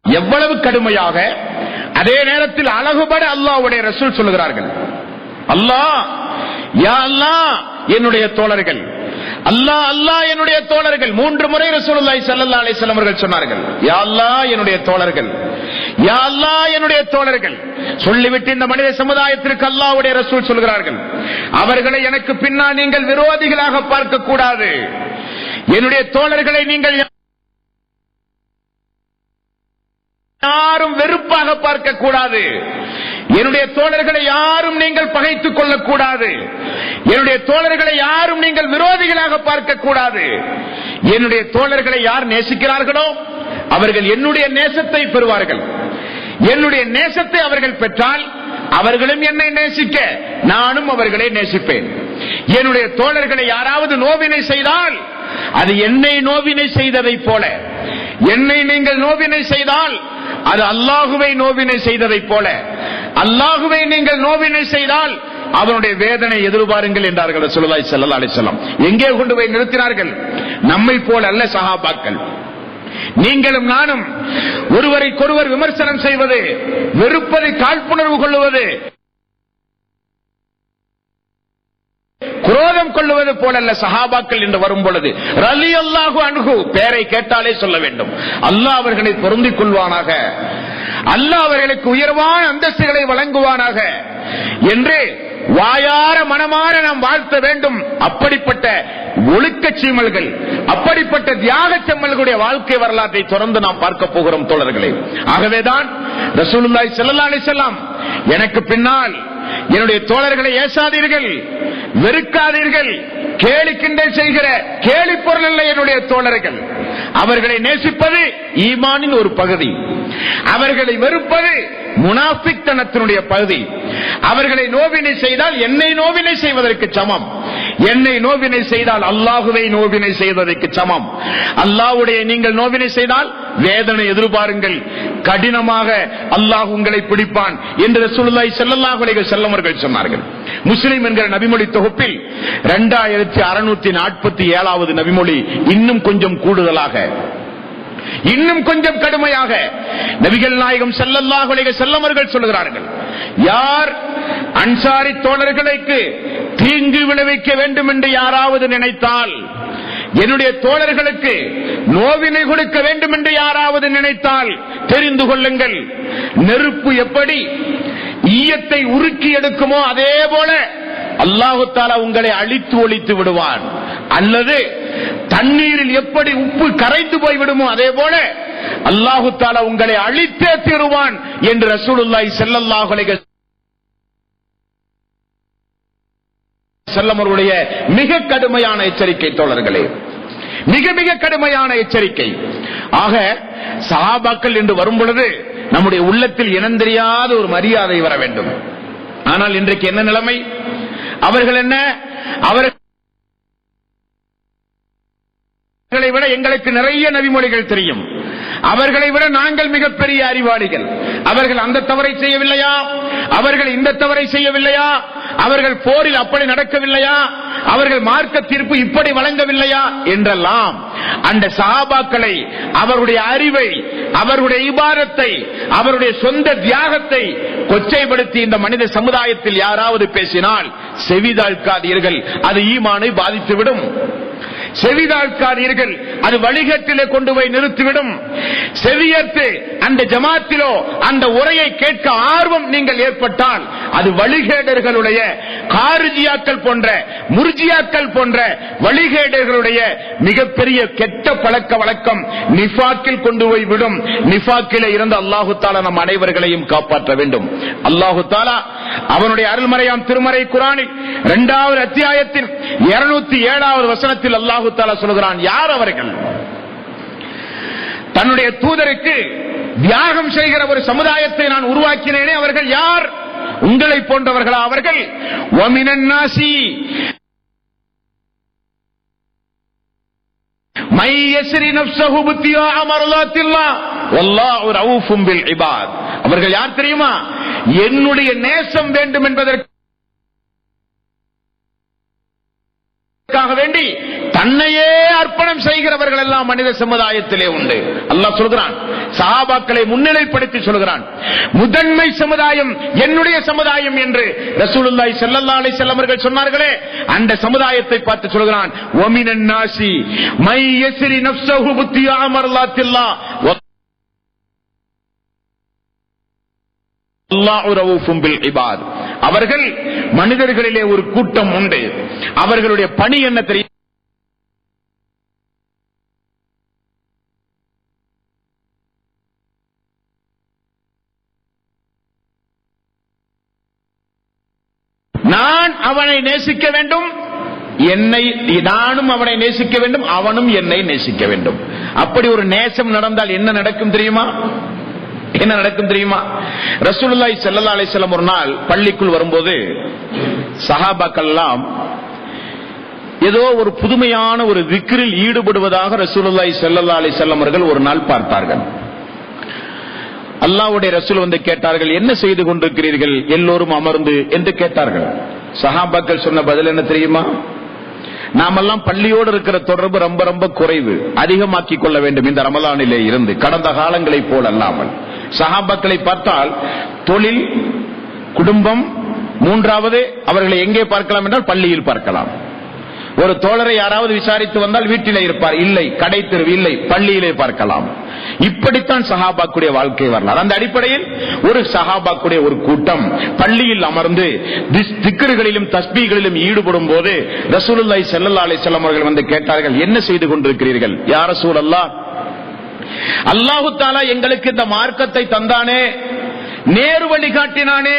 [SPEAKER 1] எவ்வளவு கடுமையாக அதே நேரத்தில் அழகுபட அல்லாஹ்வுடைய ரசூல் சொல்லுகிறார்கள். அல்லாஹ், யா அல்லாஹ் என்னுடைய தோழர்கள், அல்லாஹ் அல்லாஹ் என்னுடைய தோழர்கள். 3 முறை ரசூலுல்லாஹி ஸல்லல்லாஹு அலைஹி வஸல்லம் அவர்கள் சொன்னார்கள், யா அல்லாஹ் என்னுடைய தோழர்கள், யா அல்லாஹ் என்னுடைய தோழர்கள். சொல்லிவிட்டு இந்த மனித சமுதாயத்திற்கு அல்லாஹ்வுடைய ரசூல் சொல்கிறார்கள், அவர்களை எனக்கு பின்னால் நீங்கள் விரோதிகளாக பார்க்க கூடாது. என்னுடைய தோழர்களை நீங்கள் யாரும் வெறுப்பாக பார்க்க கூடாது. என்னுடைய தோழர்களை யாரும் நீங்கள் பகைத்துக் கொள்ளக்கூடாது. என்னுடைய தோழர்களை யாரும் நீங்கள் விரோதிகளாக பார்க்க கூடாது. என்னுடைய தோழர்களை யார் நேசிக்கிறார்களோ அவர்கள் என்னுடைய நேசத்தை பெறுவார்கள். என்னுடைய நேசத்தை அவர்கள் பெற்றால் அவர்களும் என்னை நேசிக்க, நானும் அவர்களை நேசிப்பேன். என்னுடைய தோழர்களை யாராவது நோவினை செய்தால் அது என்னை நோவினை செய்ததை போல, என்னை நீங்கள் நோவினை செய்தால் அது அல்லாஹுவை நோவினை செய்ததை போல, அல்லாஹுவை நீங்கள் நோவினை செய்தால் அவனுடைய வேதனை எதிர்பாருங்கள் என்றார்கள் ரசூலுல்லாஹி ஸல்லல்லாஹு அலைஹி வஸல்லம். எங்கே கொண்டு போய் நிறுத்தினார்கள்? நம்மை போல அல்ல சஹாபாக்கள். நீங்களும் நானும் ஒருவரைக்கொருவர் விமர்சனம் செய்வது, வெறுப்பதை, காழ்ப்புணர்வு கொள்ளுவது, குரோதம் கொள்ளுவது போலல்ல சஹாபாக்கள் என்று வரும் பொழுது ரலியல்லாஹு அன்ஹு பெயரை கேட்டாலே சொல்ல வேண்டும். அல்லாஹ் அவர்களை பொருந்திக் கொள்வானாக, அல்லாஹ் அவர்களுக்கு உயர்வான அந்தஸ்துகளை வழங்குவானாக என்று வாயார மனமாற நாம் வாழ்த்த வேண்டும். அப்படிப்பட்ட ஒழுக்க சீமல்கள், அப்படிப்பட்ட தியாக செம்மல்களுடைய வாழ்க்கை வரலாற்றை தொடர்ந்து நாம் பார்க்க போகிறோம் தோழர்களே. ஆகவேதான் ரசூலுல்லாஹி ஸல்லல்லாஹு அலைஹி வஸல்லம், எனக்கு பின்னால் என்னுடைய தோழர்களை ஏசாதீர்கள், வெறுக்காதீர்கள், கேலி கிண்டல் செய்கிற கேலி பொருள் அல்ல என்னுடைய தோழர்கள். அவர்களை நேசிப்பது ஈமானின் ஒரு பகுதி, அவர்களை வெறுப்பது முனாஃபிக்தனத்தினுடைய பகுதி. அவர்களை நோவினை செய்தால் என்னை நோவினை செய்வதற்கு சமம், என்னை நோவினை செய்தால் அல்லாஹுவை நோவினை செய்வதற்கு சமம். அல்லாஹ்வுடைய நீங்கள் நோவினை செய்தால் வேதனை எதிர்பாருங்கள், கடினமாக அல்லாஹ் உங்களை பிடிப்பான் என்று ரசூலுல்லாஹி ஸல்லல்லாஹு அலைஹி வஸல்லம் அவர்கள் சொன்னார்கள். முஸ்லிம் என்கிற நபிமொழி தொகுப்பில் 2647வது நபிமொழி இன்னும் கொஞ்சம் கூடுதலாக, இன்னும் கொஞ்சம் கடுமையாக நபிகள் நாயகம் ஸல்லல்லாஹு அலைஹி வஸல்லம் அவர்கள் சொல்கிறார்கள், யார் அன்சாரி தோழர்களுக்கு தீங்கு விளைவிக்க வேண்டும் என்று யாராவது நினைத்தால், என்னுடைய தோழர்களுக்கு நோவினை கொடுக்க வேண்டும் என்று யாராவது நினைத்தால் தெரிந்து கொள்ளுங்கள், நெருப்பு எப்படி ஈயத்தை உருக்கி எடுக்குமோ அதே போல அல்லாஹு தஆலா உங்களை அழித்து ஒழித்து விடுவான். அல்லது தண்ணீரில் எப்படி உப்பு கரைந்து போய்விடுமோ அதே போல அல்லாஹு தஆலா உங்களை அழித்தே தீருவான் என்று ரசூலுல்லாஹி ஸல்லல்லாஹு அலைஹி வஸல்லம் அவர்களுடைய மிக கடுமையான எச்சரிக்கை தோழர்களே, மிக மிக கடுமையான எச்சரிக்கை. ஆக சஹாபாக்கள் என்று வரும் பொழுது நம்முடைய உள்ளத்தில் இனந்தெரியாத ஒரு மரியாதை வர வேண்டும். ஆனால் இன்றைக்கு என்ன நிலைமை? அவர்கள் என்ன, அவர்களை விட எங்களுக்கு நிறைய நபிமொழிகள் தெரியும், அவர்களை விட நாங்கள் மிகப்பெரிய அறிவாளிகள், அவர்கள் அந்த தவறை செய்யவில்லையா, அவர்கள் இந்த தவறை செய்யவில்லையா, அவர்கள் போரில் அப்படி நடக்கவில்லையா, அவர்கள் மார்க்க தீர்ப்பு இப்படி வழங்கவில்லையா என்றெல்லாம் அந்த சஹாபாக்களை, அவருடைய அறிவை, அவருடைய இபாதத்தை, அவருடைய சொந்த தியாகத்தை கொச்சைப்படுத்தி இந்த மனித சமுதாயத்தில் யாராவது பேசினால் செவிதாழ்க்காதீர்கள், அது ஈமானை பாதித்துவிடும். செவிதாழ்க்காதீர்கள், அது வழிகேட்டிலே கொண்டு போய் நிறுத்திவிடும். செவியற்று அந்த ஜமாத்திலோ அந்த உரையை கேட்க ஆர்வம் நீங்கள் ஏற்பட்டால் அது வழிகேடர்களுடைய, காரிஜியாக்கள் போன்ற, முர்ஜியாக்கள் போன்ற வழிகேடர்களுடைய மிகப்பெரிய கெட்ட பழக்க வழக்கம் நிஃபாக்கில் கொண்டு போய் விடும். நிஃபாக்கிலே இருந்து அல்லாஹு தஆலா நம் அனைவர்களையும் காப்பாற்ற வேண்டும். அல்லாஹு தஆலா அவனுடைய அருள்மறையாம் திருமறை குர்ஆனில் 2வது அத்தியாயத்தில் 207வது வசனத்தில் அல்லாஹு தஆலா சொல்கிறான், யார் அவர்கள்? தன்னுடைய தூதருக்கு தியாகம் செய்கிற ஒரு சமுதாயத்தை நான் உருவாக்கினேனே, அவர்கள் யார்? உங்களை போன்றவர்களா அவர்கள்? வமினன் நாசி மை யஸ்ரி நஃப்ஸஹு பித்தியா மர்லாத்தில்லாஹ் வல்லாஹு ரഊஃபும் பில் இபாத். அவர்கள் யார் தெரியுமா? என்னுடைய நேசம் வேண்டும் என்பதற்காக வேண்டி தன்னையே அர்ப்பணம் செய்கிறவர்கள் எல்லாம் மனித சமுதாயத்திலே உண்டு. அல்லாஹ் சொல்கிறான், சஹாபாக்களை முன்னிலைப்படுத்தி சொல்கிறான், முதன்மை சமுதாயம் என்னுடைய சமுதாயம் என்று ரசூலுல்லாஹி ஸல்லல்லாஹு அலைஹி வஸல்லம் அவர்கள் சொன்னார்களே, அந்த சமுதாயத்தை பார்த்து சொல்கிறான், வமினன் நாசி மை யஸ்ரி நஃப்ஸஹு பித்தியா மர்லாத்தில்லாஹ் வல்லாஹு ரഊஃபும் பில் இபாத். அவர்கள் மனிதர்களிலே ஒரு கூட்டம் உண்டு, அவர்களுடைய பணி என்ன தெரியும்? நான் அவனை நேசிக்க வேண்டும், நானும் அவனை நேசிக்க வேண்டும், அவனும் என்னை நேசிக்க வேண்டும். அப்படி ஒரு நேசம் நடந்தால் என்ன நடக்கும் தெரியுமா? என்ன நடக்கும் தெரியுமா? ரசூலுல்லாஹி ஸல்லல்லாஹு அலைஹி வஸல்லம் ஒரு நாள் பள்ளிக்குள் வரும்போது சஹாபாக்கள் எல்லாம் ஏதோ ஒரு புதுமையான ஒரு திக்ரில் ஈடுபடுவதாக ரசூலுல்லாஹி ஸல்லல்லாஹு அலைஹி வஸல்லம் அவர்கள் ஒரு நாள் பார்த்தார்கள். அல்லாஹ்வுடைய ரசூல் வந்து கேட்டார்கள், என்ன செய்து கொண்டிருக்கிறீர்கள் எல்லோரும் அமர்ந்து என்று கேட்டார்கள். சஹாபாக்கள் சொன்ன பதில் என்ன தெரியுமா? நாமெல்லாம் பள்ளியோடு இருக்கிற தொடர்பு ரொம்ப ரொம்ப குறைவு, அதிகமாக்கிக் கொள்ள வேண்டும் இந்த ரமலானிலே இருந்து, கடந்த காலங்களை போல் அல்லாமல். சஹாபாக்களை பார்த்தால் தொழில், குடும்பம், மூன்றாவது அவர்களை எங்கே பார்க்கலாம் என்றால் பள்ளியில் பார்க்கலாம். ஒரு தோழரை யாராவது விசாரித்து வந்தால் வீட்டிலே இருப்பார், இல்லை கடை தெருவு, இல்லை பள்ளியிலே பார்க்கலாம். இப்படித்தான் சஹாபாக்குடைய வாழ்க்கை வரலாறு. அந்த அடிப்படையில் ஒரு சஹாபாக்குடைய ஒரு கூட்டம் பள்ளியில் அமர்ந்து திக்ருகளிலும் தஸ்பீகளிலும் ஈடுபடும் போது ரசூலுல்லாஹி ஸல்லல்லாஹு அலைஹி வஸல்லம் அவர்கள் வந்து கேட்டார்கள், என்ன செய்து கொண்டிருக்கிறீர்கள்? யா ரசூலல்லாஹ், அல்லாஹு தஆலா எங்களுக்கு இந்த மார்க்கத்தை தந்தானே, நேரு வழி காட்டினானே,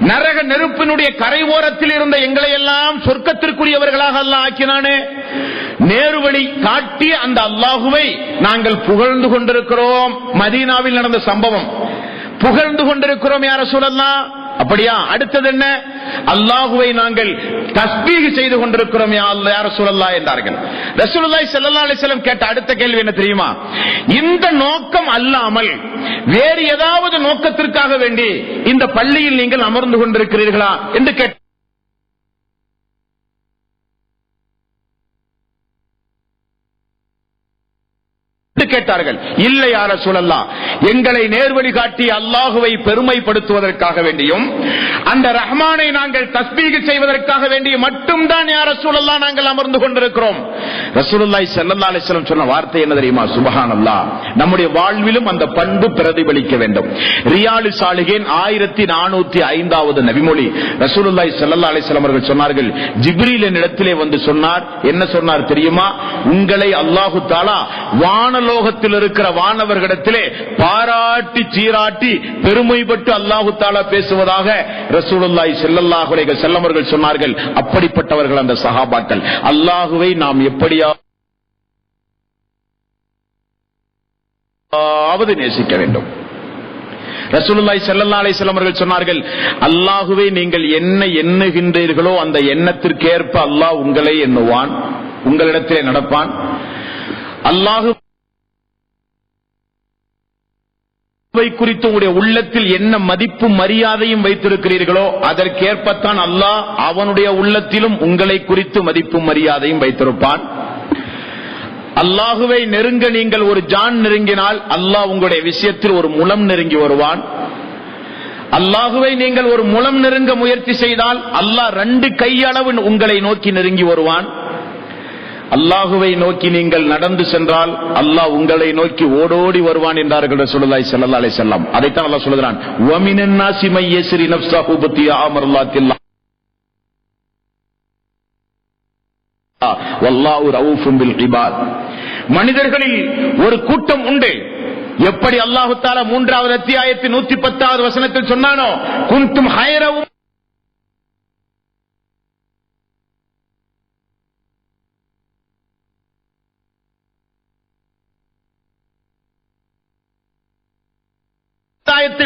[SPEAKER 1] நரக நெருப்பினுடைய கரை ஓரத்தில் இருந்த எங்களை எல்லாம் சொர்க்கத்திற்குரியவர்களாக அல்லாஹ் ஆக்கினானே, நேருவழி காட்டிய அந்த அல்லாஹுவை நாங்கள் புகழ்ந்து கொண்டிருக்கிறோம். மதீனாவில் நடந்த சம்பவம் புகழ்ந்து கொண்டிருக்கிறோம் யா ரசூலல்லாஹ். அப்படியா? அடுத்தது என்ன? அல்லாஹுவை நாங்கள் தஸ்பீஹ் செய்து கொண்டிருக்கிறோம் யா ரசூலல்லாஹ் என்றார்கள். ரசூலுல்லாஹி ஸல்லல்லாஹு அலைஹி வஸல்லம் கேட்ட அடுத்த கேள்வி என்ன தெரியுமா? இந்த நோக்கம் அல்லாமல் வேறு ஏதாவது நோக்கத்திற்காக வேண்டி இந்த பள்ளியில் நீங்கள் அமர்ந்து கொண்டிருக்கிறீர்களா என்று கேட்ட கேட்டார்கள். இல்லை யா ரசூலல்லாஹ், எங்களை நேர்வழி காட்டி அல்லாஹுவை பெருமைப்படுத்துவதற்காக வேண்டியும் அந்த ரஹ்மானை நாங்கள் தஸ்பீஹ் செய்வதற்காக வேண்டியும் மட்டும்தான் யா ரசூலல்லாஹ் நாங்கள் அமர்ந்து கொண்டிருக்கிறோம். ரசூலுல்லாஹி ஸல்லல்லாஹு அலைஹி வஸல்லம் சொன்ன வார்த்தை என்ன தெரியுமா? சுப்ஹானல்லாஹ். நம்முடைய வாழ்விலும் அந்த பண்பு பிரதிபலிக்க வேண்டும். ரியாலு சாலிஹீன் 1405வது நபிமொழி. ரசூலுல்லாஹி ஸல்லல்லாஹு அலைஹி வஸல்லம் அவர்கள் சொன்னார்கள், ஜிப்ரீல் என்னிடத்திலே வந்து சொன்னார். என்ன சொன்னார் தெரியுமா? உங்களை அல்லாஹு தஆலா வானலோகத்தில் இருக்கிற வானவர்களிடத்திலே பாராட்டி சீராட்டி பெருமைப்பட்டு அல்லாஹு தஆலா பேசுவதாக ரசூலுல்லாஹி ஸல்லல்லாஹு அலைஹி வஸல்லம் அவர்கள் சொன்னார்கள். அப்படிப்பட்டவர்கள் அந்த சஹாபாக்கள். அல்லாஹுவை நாம் எப்படியாவது நேசிக்க வேண்டும். ரசூலுல்லாஹி ஸல்லல்லாஹு அலைஹி வஸல்லம் அவர்கள் சொன்னார்கள், அல்லாஹுவை நீங்கள் என்ன எண்ணுகின்றீர்களோ அந்த எண்ணத்திற்கேற்ப அல்லாஹ் உங்களை எண்ணுவான், உங்களிடத்திலே நடப்பான். அல்லாஹு குறித்து உங்களுடைய உள்ளத்தில் என்ன மதிப்பும் மரியாதையும் வைத்திருக்கிறீர்களோ அதற்கேற்பத்தான் அல்லாஹ் அவனுடைய உள்ளத்திலும் உங்களை குறித்து மதிப்பும் மரியாதையும் வைத்திருப்பான். அல்லாஹுவை நெருங்க நீங்கள் ஒரு ஜான் நெருங்கினால் அல்லாஹ் உங்களுடைய விஷயத்தில் ஒரு முலம் நெருங்கி வருவான். அல்லாஹுவை நீங்கள் ஒரு முலம் நெருங்க முயற்சி செய்தால் அல்லாஹ் 2 கையளவு உங்களை நோக்கி நெருங்கி வருவான். அல்லாஹுவை நோக்கி நீங்கள் நடந்து சென்றால் அல்லாஹ் உங்களை நோக்கி ஓடோடி வருவான் என்றார்கள் ரசூலுல்லாஹி ஸல்லல்லாஹு அலைஹி வஸல்லம். அதைத்தான் அல்லாஹ் சொல்கிறான், வமினன் நாஸி மை யஸ்ரி நஃப்ஸஹு பித்தியா அமர்லாத்தில்லாஹ் வல்லாஹு ரഊஃபும் பில் இபாத். மனிதர்களில் ஒரு கூட்டம் உண்டு. எப்படி அல்லாஹ் தஆலா 3வது அத்தியாயத்தின் 110வது வசனத்தில் சொன்னானோ, குன்தும் ஹைர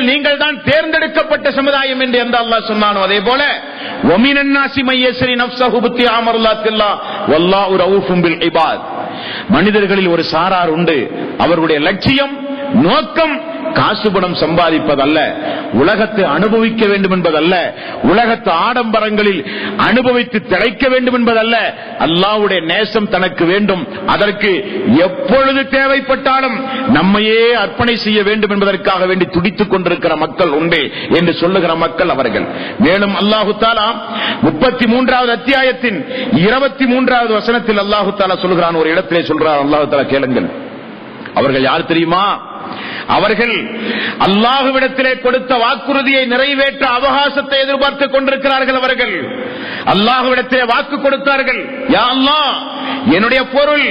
[SPEAKER 1] நீங்கள் தான் தேர்ந்தெடுக்கப்பட்ட சமுதாயம் என்று எந்த அல்லாஹ் சொன்னானோ அதே போல வமினன் நாஸி மை யஸ்ரி நஃப்ஸஹு பித்தியா அமர்லாத்தில்லாஹ் வல்லாஹு ரഊஃபும் பில் இபாத். மனிதர்களில் ஒரு சாரார் உண்டு. அவர்களுடைய லட்சியம் நோக்கம் காசு பணம் சம்பாதிப்பதல்ல, உலகத்தை அனுபவிக்க வேண்டும் என்பதல்ல, உலகத்து ஆடம்பரங்களில் அனுபவித்து திளைக்க வேண்டும் என்பதல்ல. அல்லாஹ்வுடைய நேசம் தனக்கு வேண்டும். அதற்கு எப்பொழுது தேவைப்பட்டாலும் நம்மையே அர்ப்பணை செய்ய வேண்டும் என்பதற்காக வேண்டி துடித்துக் கொண்டிருக்கிற மக்கள் உண்டு என்று சொல்லுகிற மக்கள் அவர்கள். மேலும் அல்லாஹு தஆலா 33வது அத்தியாயத்தின் 23வது வசனத்தில் அல்லாஹு தஆலா சொல்கிறான், ஒரு இடத்திலே சொல்றார் அல்லாஹு தஆலா, கேளுங்கள். அவர்கள் யார் தெரியுமா? அவர்கள் அல்லாஹ்விடத்திலே கொடுத்த வாக்குறுதியை நிறைவேற்ற அவகாசத்தை எதிர்பார்த்துக் கொண்டிருக்கிறார்கள். அவர்கள் அல்லாஹ்விடத்திலே வாக்கு கொடுத்தார்கள், யா அல்லாஹ், என்னுடைய பொருள்,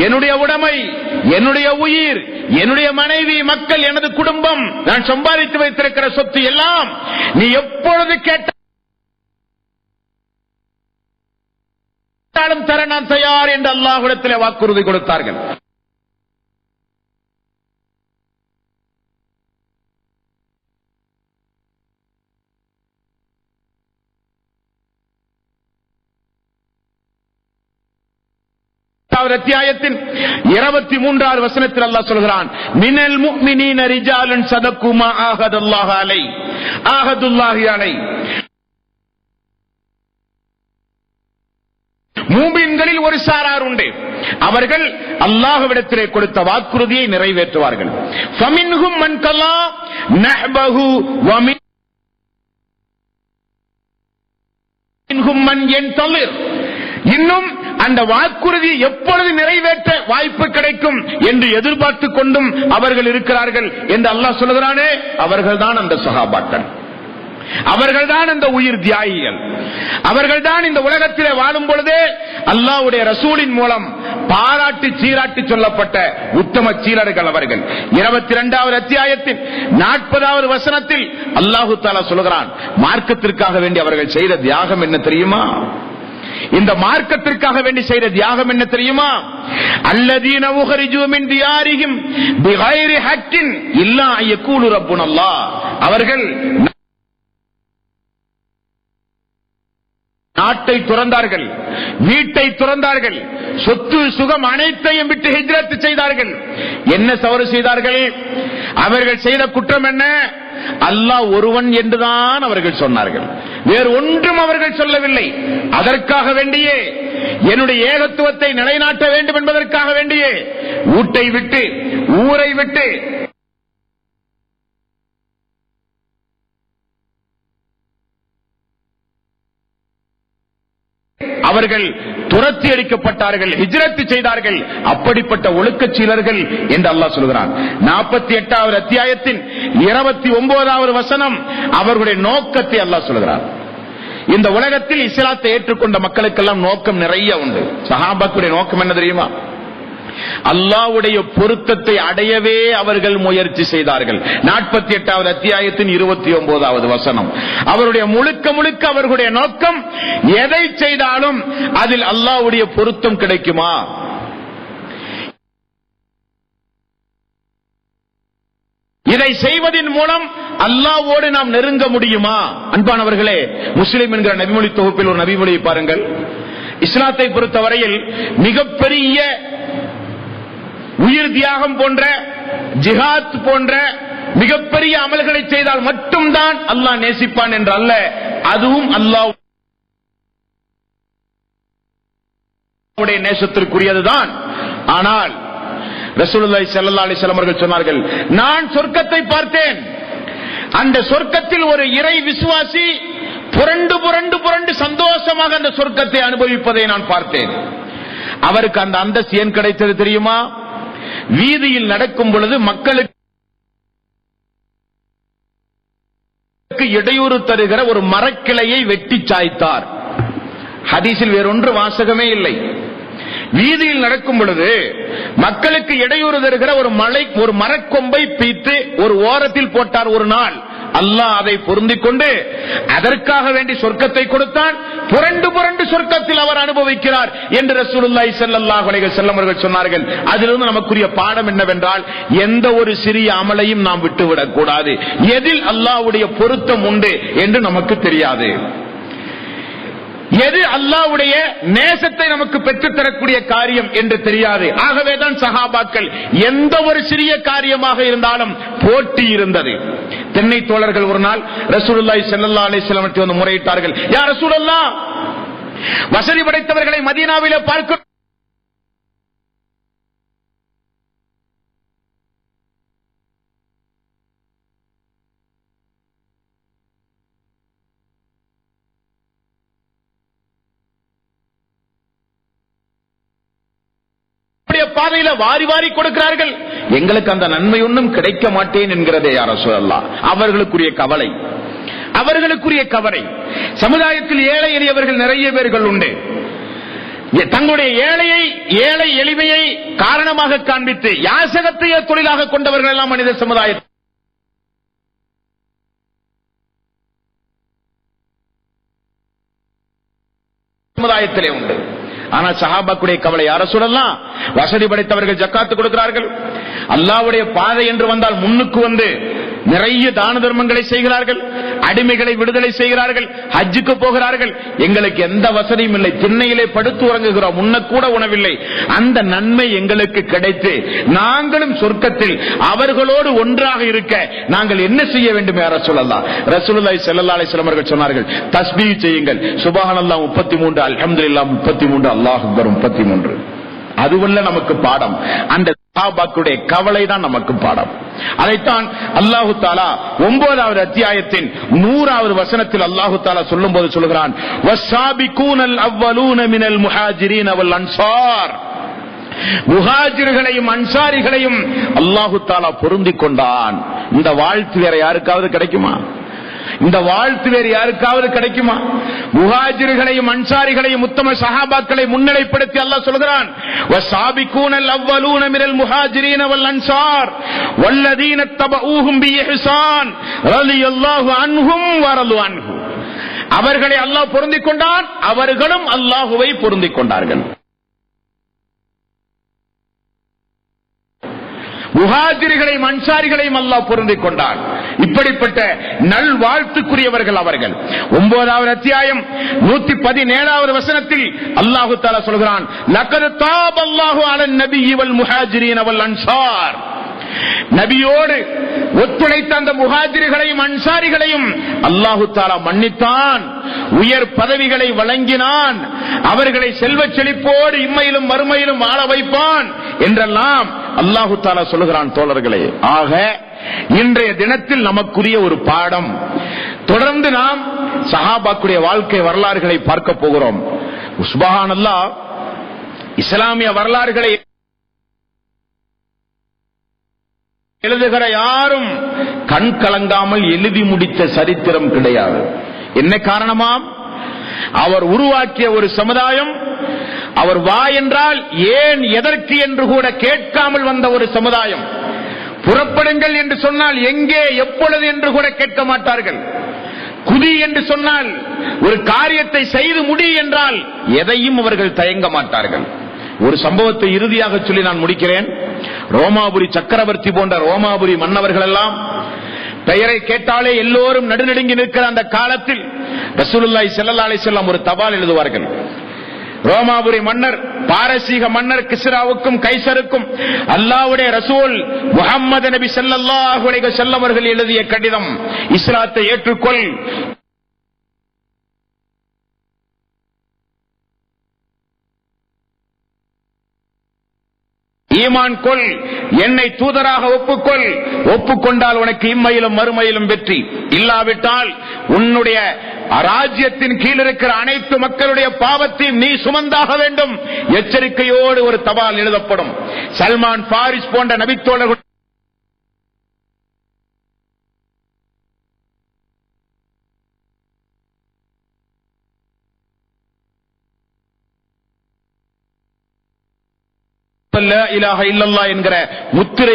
[SPEAKER 1] என்னுடைய உடைமை, என்னுடைய உயிர், என்னுடைய மனைவி, மக்கள், எனது குடும்பம், நான் சம்பாதித்து வைத்திருக்கிற சொத்து எல்லாம் நீ எப்பொழுது கேட்டாலும் தர நான் தயார் என்று அல்லாஹ்விடத்திலே வாக்குறுதி கொடுத்தார்கள். அத்தியாயத்தின் 23வது வசனத்தில் அல்லாஹ் சொல்கிறான், மினல் முஃமினீன ரிஜாலுன் ஸதகு மா ஆஹதல்லாஹு அலைஹி ஆஹதுல்லாஹி அலைஹி. மூமின்களில் ஒரு சாரார் உண்டு. அவர்கள் அல்லாஹ்விடத்திலே கொடுத்த வாக்குறுதியை நிறைவேற்றுவார்கள். ஃபமின்ஹும் மன் கல்லா நஹ்பஹு வ மின்ஹும் மன் யன்தலிர். இன்னும் அந்த வாக்குறுதி எப்பொழுது நிறைவேற்ற வாய்ப்பு கிடைக்கும் என்று எதிர்பார்த்துக் கொண்டும் அவர்கள் இருக்கிறார்கள் என்று அல்லாஹ் சொல்கிறானே, அவர்கள்தான் அந்த சஹாபாக்கள், அவர்கள்தான் அந்த உயிர் தியாகிகள். அவர்கள்தான் இந்த உலகத்திலே வாழும் பொழுதே அல்லாஹ்வுடைய ரசூலின் மூலம் பாராட்டி சீராட்டி சொல்லப்பட்ட உத்தம சீரர்கள் அவர்கள். 22வது அத்தியாயத்தின் 40வது வசனத்தில் அல்லாஹு தஆலா சொல்கிறான், மார்க்கத்திற்காக வேண்டி அவர்கள் செய்த தியாகம் என்ன தெரியுமா? இந்த மார்க்கத்திற்காக வேண்டி செய்த தியாகம் என்ன தெரியுமா? அல்லதீன உஹரிஜூ மின் தியாரிஹிம் பிகைரி ஹக்கின் இல்லா யகூலு ரப்புனல்லாஹ். அவர்கள் நாட்டை துறந்தார்கள், வீட்டை துறந்தார்கள், சொத்து சுகம் அனைத்தையும் விட்டு ஹிஜ்ரத் செய்தார்கள். என்ன தவறு செய்தார்கள்? அவர்கள் செய்த குற்றம் என்ன? அல்லாஹ் ஒருவன் என்றுதான் அவர்கள் சொன்னார்கள். வேறு ஒன்றும் அவர்கள் சொல்லவில்லை. அதற்காக வேண்டியே, என்னுடைய ஏகத்துவத்தை நிலைநாட்ட வேண்டும் என்பதற்காக வேண்டியே ஊட்டை விட்டு, ஊரை விட்டு அவர்கள் துரத்தி அடிக்கப்பட்டார்கள், ஹிஜ்ரத் செய்தார்கள். அப்படிப்பட்ட ஒழுக்கச் சீலர்கள் என்று அல்லாஹ் சொல்கிறான். 48வது அத்தியாயத்தின் 29வது வசனம் அவர்களுடைய நோக்கத்தை அல்லாஹ் சொல்கிறான். இந்த உலகத்தில் இஸ்லாத்தை ஏற்றுக்கொண்ட மக்களுக்கெல்லாம் நோக்கம் நிறைய உண்டு. சஹாபாக்களுடைய நோக்கம் என்ன தெரியுமா? அல்லாஹ்வுடைய பொருத்தத்தை அடையவே அவர்கள் முயற்சி செய்தார்கள். 48வது அத்தியாயத்தின் 29வது வசனம். அவருடைய முழுக்க அவர்களுடைய நோக்கம், எதை செய்தாலும் அதில் அல்லாஹ்வுடைய பொருத்தம் கிடைக்குமா, இதை செய்வதன் மூலம் அல்லாஹ்வோடு நாம் நெருங்க முடியுமா? அன்பானவர்களே, முஸ்லிம் என்கிற நபிமொழி தொகுப்பில் ஒரு நபிமொழியை பாருங்கள். இஸ்லாத்தை பொறுத்தவரையில் மிகப்பெரிய உயிர் தியாகம் போன்ற, ஜிஹாத் போன்ற மிகப்பெரிய அமல்களை செய்தால் மட்டும்தான் அல்லாஹ் நேசிப்பான் என்று அல்ல, அதுவும் அல்லாஹ்வுடைய நேசத்திற்குரியதுதான். ஆனால் ரசூலுல்லாஹி ஸல்லல்லாஹு அலைஹி வஸல்லம் அவர்கள் சொன்னார்கள், நான் சொர்க்கத்தை பார்த்தேன். அந்த சொர்க்கத்தில் ஒரு இறை விசுவாசி புரண்டு புரண்டு புரண்டு சந்தோஷமாக அந்த சொர்க்கத்தை அனுபவிப்பதை நான் பார்த்தேன். அவருக்கு அந்த அந்தஸ்து ஏன் கிடைத்தது தெரியுமா? வீதியில் நடக்கும் பொழுது மக்களுக்கு இடையூறு தருகிற ஒரு மரக்கிளையை வெட்டி சாய்த்தார். ஹதீஸில் வேறொன்று வாசகமே இல்லை. வீதியில் நடக்கும் பொழுது மக்களுக்கு இடையூறு தருகிற ஒரு மரக்கொம்பை பீத்து ஒரு ஓரத்தில் போட்டார். ஒரு நாள் அல்லாஹ் அதை பொருந்திக் கொண்டு அதற்காக வேண்டி சொர்க்கத்தை கொடுத்தான். புரண்டு புரண்டு சொர்க்கத்தில் அவர் அனுபவிக்கிறார் என்று ரசூலுல்லாஹி ஸல்லல்லாஹு அலைஹி வஸல்லம் அவர்கள் சொன்னார்கள். அதிலிருந்து நமக்குரிய பாடம் என்னவென்றால், எந்த ஒரு சிறிய அமலையும் நாம் விட்டுவிடக் கூடாது. எதில் அல்லாஹ்வுடைய பொருத்தம் உண்டு என்று நமக்கு தெரியாது. எது அல்லாஹ்வுடைய நேசத்தை நமக்கு பெற்றுத் தரக்கூடிய காரியம் என்று தெரியாது. ஆகவேதான் சஹாபாக்கள் எந்த ஒரு சிறிய காரியமாக இருந்தாலும் போட்டி இருந்தது. தென்னை தோழர்கள் ஒரு நாள் ரசூலுல்லாஹி ஸல்லல்லாஹு அலைஹி வஸல்லம் வந்து முறையிட்டார்கள், யா ரசூலல்லாஹ், வசதி படைத்தவர்களை மதீனாவிலே பார்க்க பாதையில வாரி வாரி கொடுக்கிறார்கள், எங்களுக்கு அந்த நன்மை ஒன்றும் கிடைக்க மாட்டேன் என்கிறதே யா ரசூலல்லாஹ். அவர்களுக்குரிய கவலை. சமுதாயத்தில் ஏழை எளியவர்கள் நிறைய பேர்கள் உண்டு. தங்களுடைய ஏழை எளிமையை காரணமாக காண்பித்து யாசகத்தையே தொழிலாக கொண்டவர்கள் எல்லாம் மனித சமுதாயத்திலே உண்டு. ஆனால் சஹாபாக்குடைய கவலை, யார சொல்லலாம், வசதி படைத்தவர்கள் ஜக்காத்து கொடுக்கிறார்கள், அல்லாஹ்வுடைய பாதை என்று வந்தால் முன்னுக்கு வந்து நிறைய தான தர்மங்களை செய்கிறார்கள், அடிமைகளை விடுதலை செய்கிறார்கள், ஹஜ்ஜுக்கு போகிறார்கள். எங்களுக்கு எந்த வசதியும் இல்லை, திண்ணையிலே படுத்து உறங்குகிறோம், முன்னக்கூட உணவில்லை. அந்த நன்மை எங்களுக்கு கிடைத்து நாங்களும் சொர்க்கத்தில் அவர்களோடு ஒன்றாக இருக்க நாங்கள் என்ன செய்ய வேண்டும் யார சொல்லலாம்? ரசூலுல்லாஹி ஸல்லல்லாஹு அலைஹி வஸல்லம் அவர்கள் சொன்னார்கள், தஸ்பீஹ் செய்யுங்கள், சுப்ஹானல்லாஹ் 33, அல்ஹம்துலில்லாஹ் 33, அல்லாஹ் அக்பர் 33. அதுவல்ல நமக்கு பாடம், அந்த சஹாபாக்களுடைய கவலை தான் நமக்கு பாடம். அதைத்தான் அல்லாஹு தஆலா 9வது அத்தியாயத்தின் 100வது வசனத்தில் அல்லாஹு தஆலா சொல்லும்போது சொல்கிறான், வஸ்ஸாபிகூனல் அவ்வலூன மினல் முஹாஜிரீன வல் அன்சார். முஹாஜிர்களையும் அன்சாரிகளையும் அல்லாஹு தஆலா பொருந்திக் கொண்டான். இந்த வாழ்த்து வேற யாருக்காவது கிடைக்குமா? இந்த வாழ்த்து வேறு யாருக்காவது கிடைக்குமா? முஹாஜிர்களையும் அன்சாரிகளையும் உத்தம சஹாபாக்களை முன்னிலைப்படுத்தி அல்லாஹ் சொல்கிறான், வஸாபிகூனல் அவ்வலூன மினல் முஹாஜிரீன வல் அன்சார் வல்லதீன தபஊஹும் பிஇஹ்சான் ரலியல்லாஹு அன்ஹும் வரது அன்ஹு. அவர்களை அல்லாஹ் பொருந்திக் கொண்டான், அவர்களும் அல்லாஹுவை பொருந்திக் கொண்டார்கள். முஹாஜிர்களையும் அன்சாரிகளையும் அல்லாஹ் பொருந்திக் கொண்டான். இப்படிப்பட்ட நல்வாழ்த்துக்குரியவர்கள் அவர்கள். 9வது அத்தியாயம் 117வது வசனத்தில் அல்லாஹு தஆலா சொல்கிறான், லகத் தாபல்லாஹு அலன் நபிய்யி வல் முஹாஜிரீன வல் அன்சார். நபியோடு ஒத்துழைத்த அந்த முஹாஜிர்களையும் அன்சாரிகளையும் அல்லாஹு தஆலா மன்னித்தான், உயர் பதவிகளை வழங்கினான், அவர்களை செல்வச் செழிப்போடு இம்மையிலும் மறுமையிலும் வாழ வைப்பான் என்றெல்லாம் அல்லாஹு தஆலா சொல்லுகிறான். தோழர்களே, ஆக இன்றைய தினத்தில் நமக்குரிய ஒரு பாடம், தொடர்ந்து நாம் சஹாபாக்குடைய வாழ்க்கை வரலாறுகளை பார்க்க போகிறோம். சுப்ஹானல்லாஹ், இஸ்லாமிய வரலாறுகளை எழுதுகிற யாரும் கண் கலங்காமல் எழுதி முடித்த சரித்திரம் கிடையாது. என்ன காரணமாம்? அவர் உருவாக்கிய ஒரு சமுதாயம், அவர் வா என்றால் ஏன் எதற்கு என்று கூட கேட்காமல் வந்த ஒரு சமுதாயம். புறப்படுங்கள் என்று சொன்னால் எங்கே எப்பொழுது என்று கூட கேட்க மாட்டார்கள். குதி என்று சொன்னால், ஒரு காரியத்தை செய்து முடி என்றால் எதையும் அவர்கள் தயங்க மாட்டார்கள். ஒரு சம்பவத்தை இறுதியாக சொல்லி நான் முடிக்கிறேன். ரோமாபுரி சக்கரவர்த்தி போன்ற ரோமாபுரி மன்னவர்கள் எல்லாம் பெயரை கேட்டாலே எல்லோரும் நடுநடுங்கி நிற்கிற அந்த காலத்தில் ரசூலுல்லாஹி ஸல்லல்லாஹு அலைஹி வஸல்லம் ஒரு தபால் எழுதுவார்கள். ரோமாபுரி மன்னர், பாரசீக மன்னர் கிஸ்ராவுக்கும் கைசருக்கும் அல்லாஹ்வுடைய ரசூல் முஹம்மது நபி ஸல்லல்லாஹு அலைஹி வஸல்லம் அவர்கள் எழுதிய கடிதம், இஸ்லாத்தை ஏற்றுக்கொள், ஈமான் கொள், என்னை தூதராக ஒப்புக்கொள், ஒப்புக்கொண்டால் உனக்கு இம்மையிலும் மறுமையிலும் வெற்றி, இல்லாவிட்டால் உன்னுடைய ராஜ்யத்தின் கீழ் இருக்கிற அனைத்து மக்களுடைய பாவத்தையும் நீ சுமந்தாக வேண்டும் எச்சரிக்கையோடு ஒரு தபால் எழுதப்படும். சல்மான் பாரிஸ் போன்ற நபித்தோழர்கள் லா இலாஹ இல்லல்லாஹ் என்கிற முத்திரை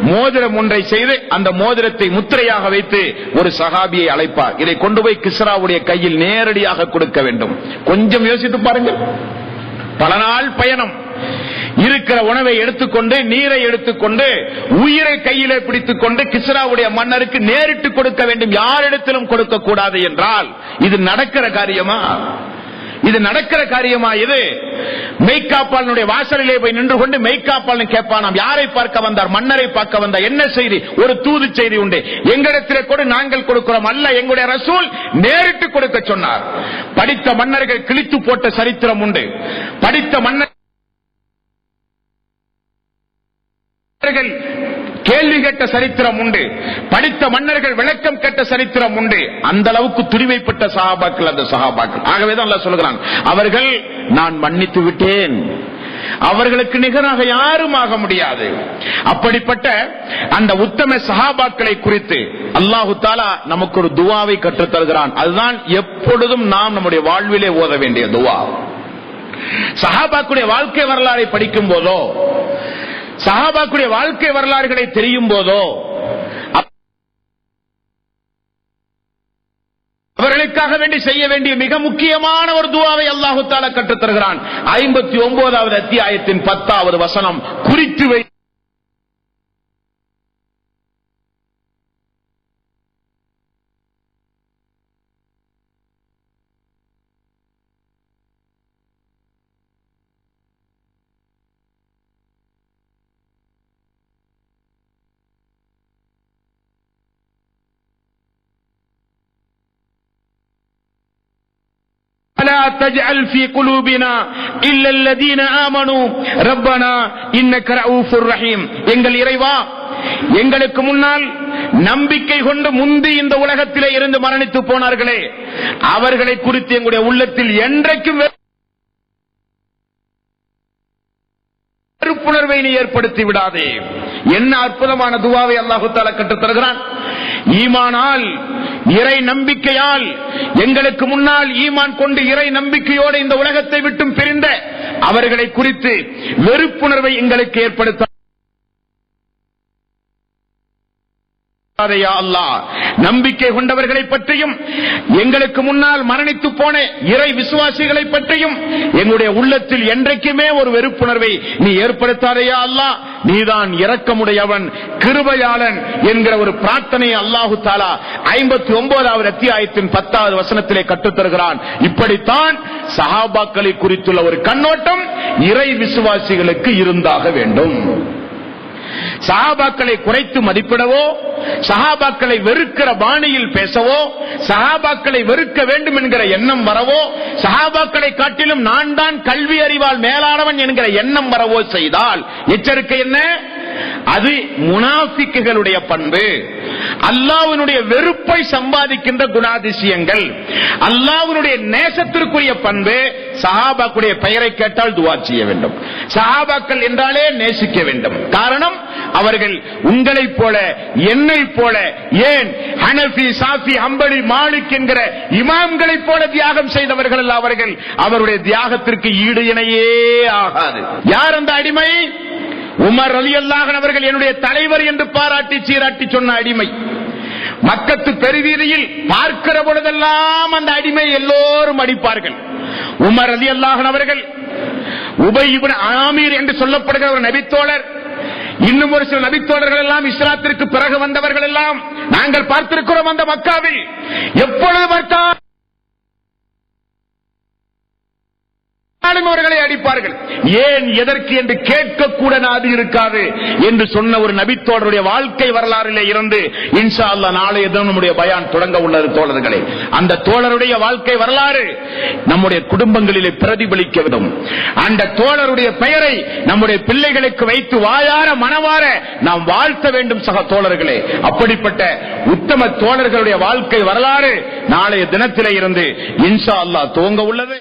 [SPEAKER 1] மோதிரம் ஒன்றை செய்து அந்த மோதிரத்தை முத்திரையாக வைத்து ஒரு சஹாபியை அழைப்பார். இதை கொண்டு போய் கிஸ்ராவுடைய கையில் நேரடியாக கொடுக்க வேண்டும். கொஞ்சம் யோசித்து பாருங்கள். பல நாள் பயணம், இருக்கிற உணவை எடுத்துக்கொண்டு, நீரை எடுத்துக்கொண்டு, உயிரை கையிலே பிடித்துக் கொண்டு கிஸ்ராவுடைய மன்னருக்கு நேரிட்டு கொடுக்க வேண்டும், யாரிடத்திலும் கொடுக்க கூடாது என்றால் இது நடக்கிற காரியமா? இது நடக்கிற காரியமா? இது மெய்காப்பாளனுடைய வாசலிலே போய் நின்று கொண்டு மெய்காப்பாளன் கேட்பானாம், யாரை பார்க்க வந்தார்? மன்னரை பார்க்க வந்தார். என்ன செய்தி? ஒரு தூது செய்தி உண்டு, எங்களிடத்திலே கொடு, நாங்கள் கொடுக்கிறோம். அல்ல, எங்களுடைய ரசூல் நேரிட்டு கொடுக்க சொன்னார். படித்த மன்னர்கள் கிழித்து போட்ட சரித்திரம் உண்டு. படித்த மன்னர்கள் கேள்வி கேட்ட சரித்திரம் உண்டு. படித்த மன்னர்கள் விளக்கம் கேட்ட சரித்திரம் உண்டு. அந்த அளவுக்கு துணிவைப்பட்ட சஹாபாக்கள் அந்த சஹாபாக்கள். ஆகவேதான் அல்லாஹ் சொல்கிறான், அவர்கள் நான் மன்னித்து விட்டேன், அவர்களுக்கு நிகராக யாரும் ஆக முடியாது. அப்படிப்பட்ட அந்த உத்தம சஹாபாக்களை குறித்து அல்லாஹு தஆலா நமக்கு ஒரு துஆவை கற்றுத் தருகிறான். அதுதான் எப்பொழுதும் நாம் நம்முடைய வாழ்விலே ஓத வேண்டிய துஆ. சஹாபாக்களுடைய வாழ்க்கை வரலாறை படிக்கும் போதோ, சஹாபாக்களுடைய வாழ்க்கை வரலாறுகளை தெரியும் போதோ, அவர்களுக்காக வேண்டி செய்ய வேண்டிய மிக முக்கியமான ஒரு துஆவை அல்லாஹு தஆலா கற்றுத் தருகிறான். 59வது அத்தியாயத்தின் 10வது வசனம் குறித்து வை. لا تجعل في قلوبنا إلا الذين آمنوا ربنا إنك رؤوف رحيم. எங்கள் இறைவா, எங்களுக்கு முன்னால் நம்பிக்கை கொண்டு முந்தி இந்த உலகத்திலே இருந்து மரணித்து போனார்களே, அவர்களை குறித்து எங்களுடைய உள்ளத்தில் என்றைக்கும் வெறுப்புணர்வை நீ ஏற்படுத்தி விடாதே. என்ன அற்புதமான துஆவை அல்லாஹ் தஆலா கற்றுத் தருகிறான். ஈமானால், இறை நம்பிக்கையால், எங்களுக்கு முன்னால் ஈமான் கொண்டு இறை நம்பிக்கையோடு இந்த உலகத்தை விட்டும் பிரிந்த அவர்களை குறித்து வெறுப்புணர்வை எங்களுக்கு ஏற்படுத்த நம்பிக்கை கொண்டவர்களை பற்றியும் எங்களுக்கு முன்னால் மரணித்து போன இறை விசுவாசிகளை பற்றியும் எங்களுடைய உள்ளத்தில் என்றைக்குமே ஒரு வெறுப்புணர்வை நீ ஏற்படுத்தாதையா அல்லாஹ். நீதான் இரக்கமுடையவன், கிருபையாளன் என்கிற ஒரு பிரார்த்தனை அல்லாஹு தஆலா 59வது அத்தியாயத்தின் 10வது வசனத்திலே கற்றுத் தருகிறான். இப்படித்தான் சஹாபாக்களை குறித்துள்ள ஒரு கண்ணோட்டம் இறை விசுவாசிகளுக்கு இருந்தாக வேண்டும். சஹாபாக்களை குறைத்து மதிப்பிடவோ, சஹாபாக்களை வெறுக்கிற பாணியில் பேசவோ, சஹாபாக்களை வெறுக்க வேண்டும் என்கிற எண்ணம் வரவோ, சஹாபாக்களை காட்டிலும் நான் தான் கல்வி அறிவால் மேலானவன் என்கிற எண்ணம் வரவோ செய்தால் எச்சரிக்கை என்ன? அது முனாஃபிக்குகளுடைய பண்பு. அல்லாஹ்வினுடைய வெறுப்பை சம்பாதிக்கின்ற குணாதிசயங்கள். அல்லாஹ்வினுடைய நேசத்திற்குரிய பண்பு. சஹாபாக்களுடைய பெயரை கேட்டால் துஆ செய்ய வேண்டும். சஹாபாக்கள் என்றாலே நேசிக்க வேண்டும். காரணம், அவர்கள் உங்களைப் போல என்னைப் போல, ஏன் ஹனஃபி, ஷாஃபி, ஹம்பலி, மாலிக் என்கிற இமாம்களைப் போல தியாகம் செய்தவர்கள் அல்ல அவர்கள். அவருடைய தியாகத்திற்கு ஈடு இணையே ஆகாது. யார் அந்த அடிமை? உமர் ரலியல்லாஹு அன்ஹு அவர்கள் என்னுடைய தலைவர் என்று பாராட்டி சீராட்டி சொன்ன அடிமை. மக்கத்து பெருவீதியில் பார்க்கிற பொழுதெல்லாம் அந்த அடிமை எல்லோரும் அடிப்பார்கள். உமர் ரலியல்லாஹு அன்ஹு அவர்கள், உபய் இப்னு ஆமீர் என்று சொல்லப்படுகிற ஒரு நபித்தோழர், இன்னும் ஒரு சில நபித்தோழர்கள் எல்லாம் இஸ்லாத்திற்கு பிறகு வந்தவர்கள் எல்லாம் நாங்கள் பார்த்திருக்கிறோம். அந்த மக்காவில் எப்பொழுது பார்த்தால் அவர்களை அடிப்பார்கள். ஏன், எதற்கு என்று கேட்கக்கூட நாதி இருக்காது என்று சொன்ன ஒரு நபித்தோழருடைய வாழ்க்கை வரலாறிலே இருந்து இன்ஷா அல்லாஹ் நாளைய தினம் நம்முடைய பயான் தொடங்க உள்ளது தோழர்களே. அந்த தோழருடைய வாழ்க்கை வரலாறு நம்முடைய குடும்பங்களிலே பிரதிபலிக்க வேண்டும். அந்த தோழருடைய பெயரை நம்முடைய பிள்ளைகளுக்கு வைத்து வாயார மனவார நாம் வாழ்த்த வேண்டும் சக தோழர்களே. அப்படிப்பட்ட உத்தம தோழர்களுடைய வாழ்க்கை வரலாறு நாளைய தினத்திலே இருந்து இன்ஷா அல்லாஹ் துவங்க உள்ளது.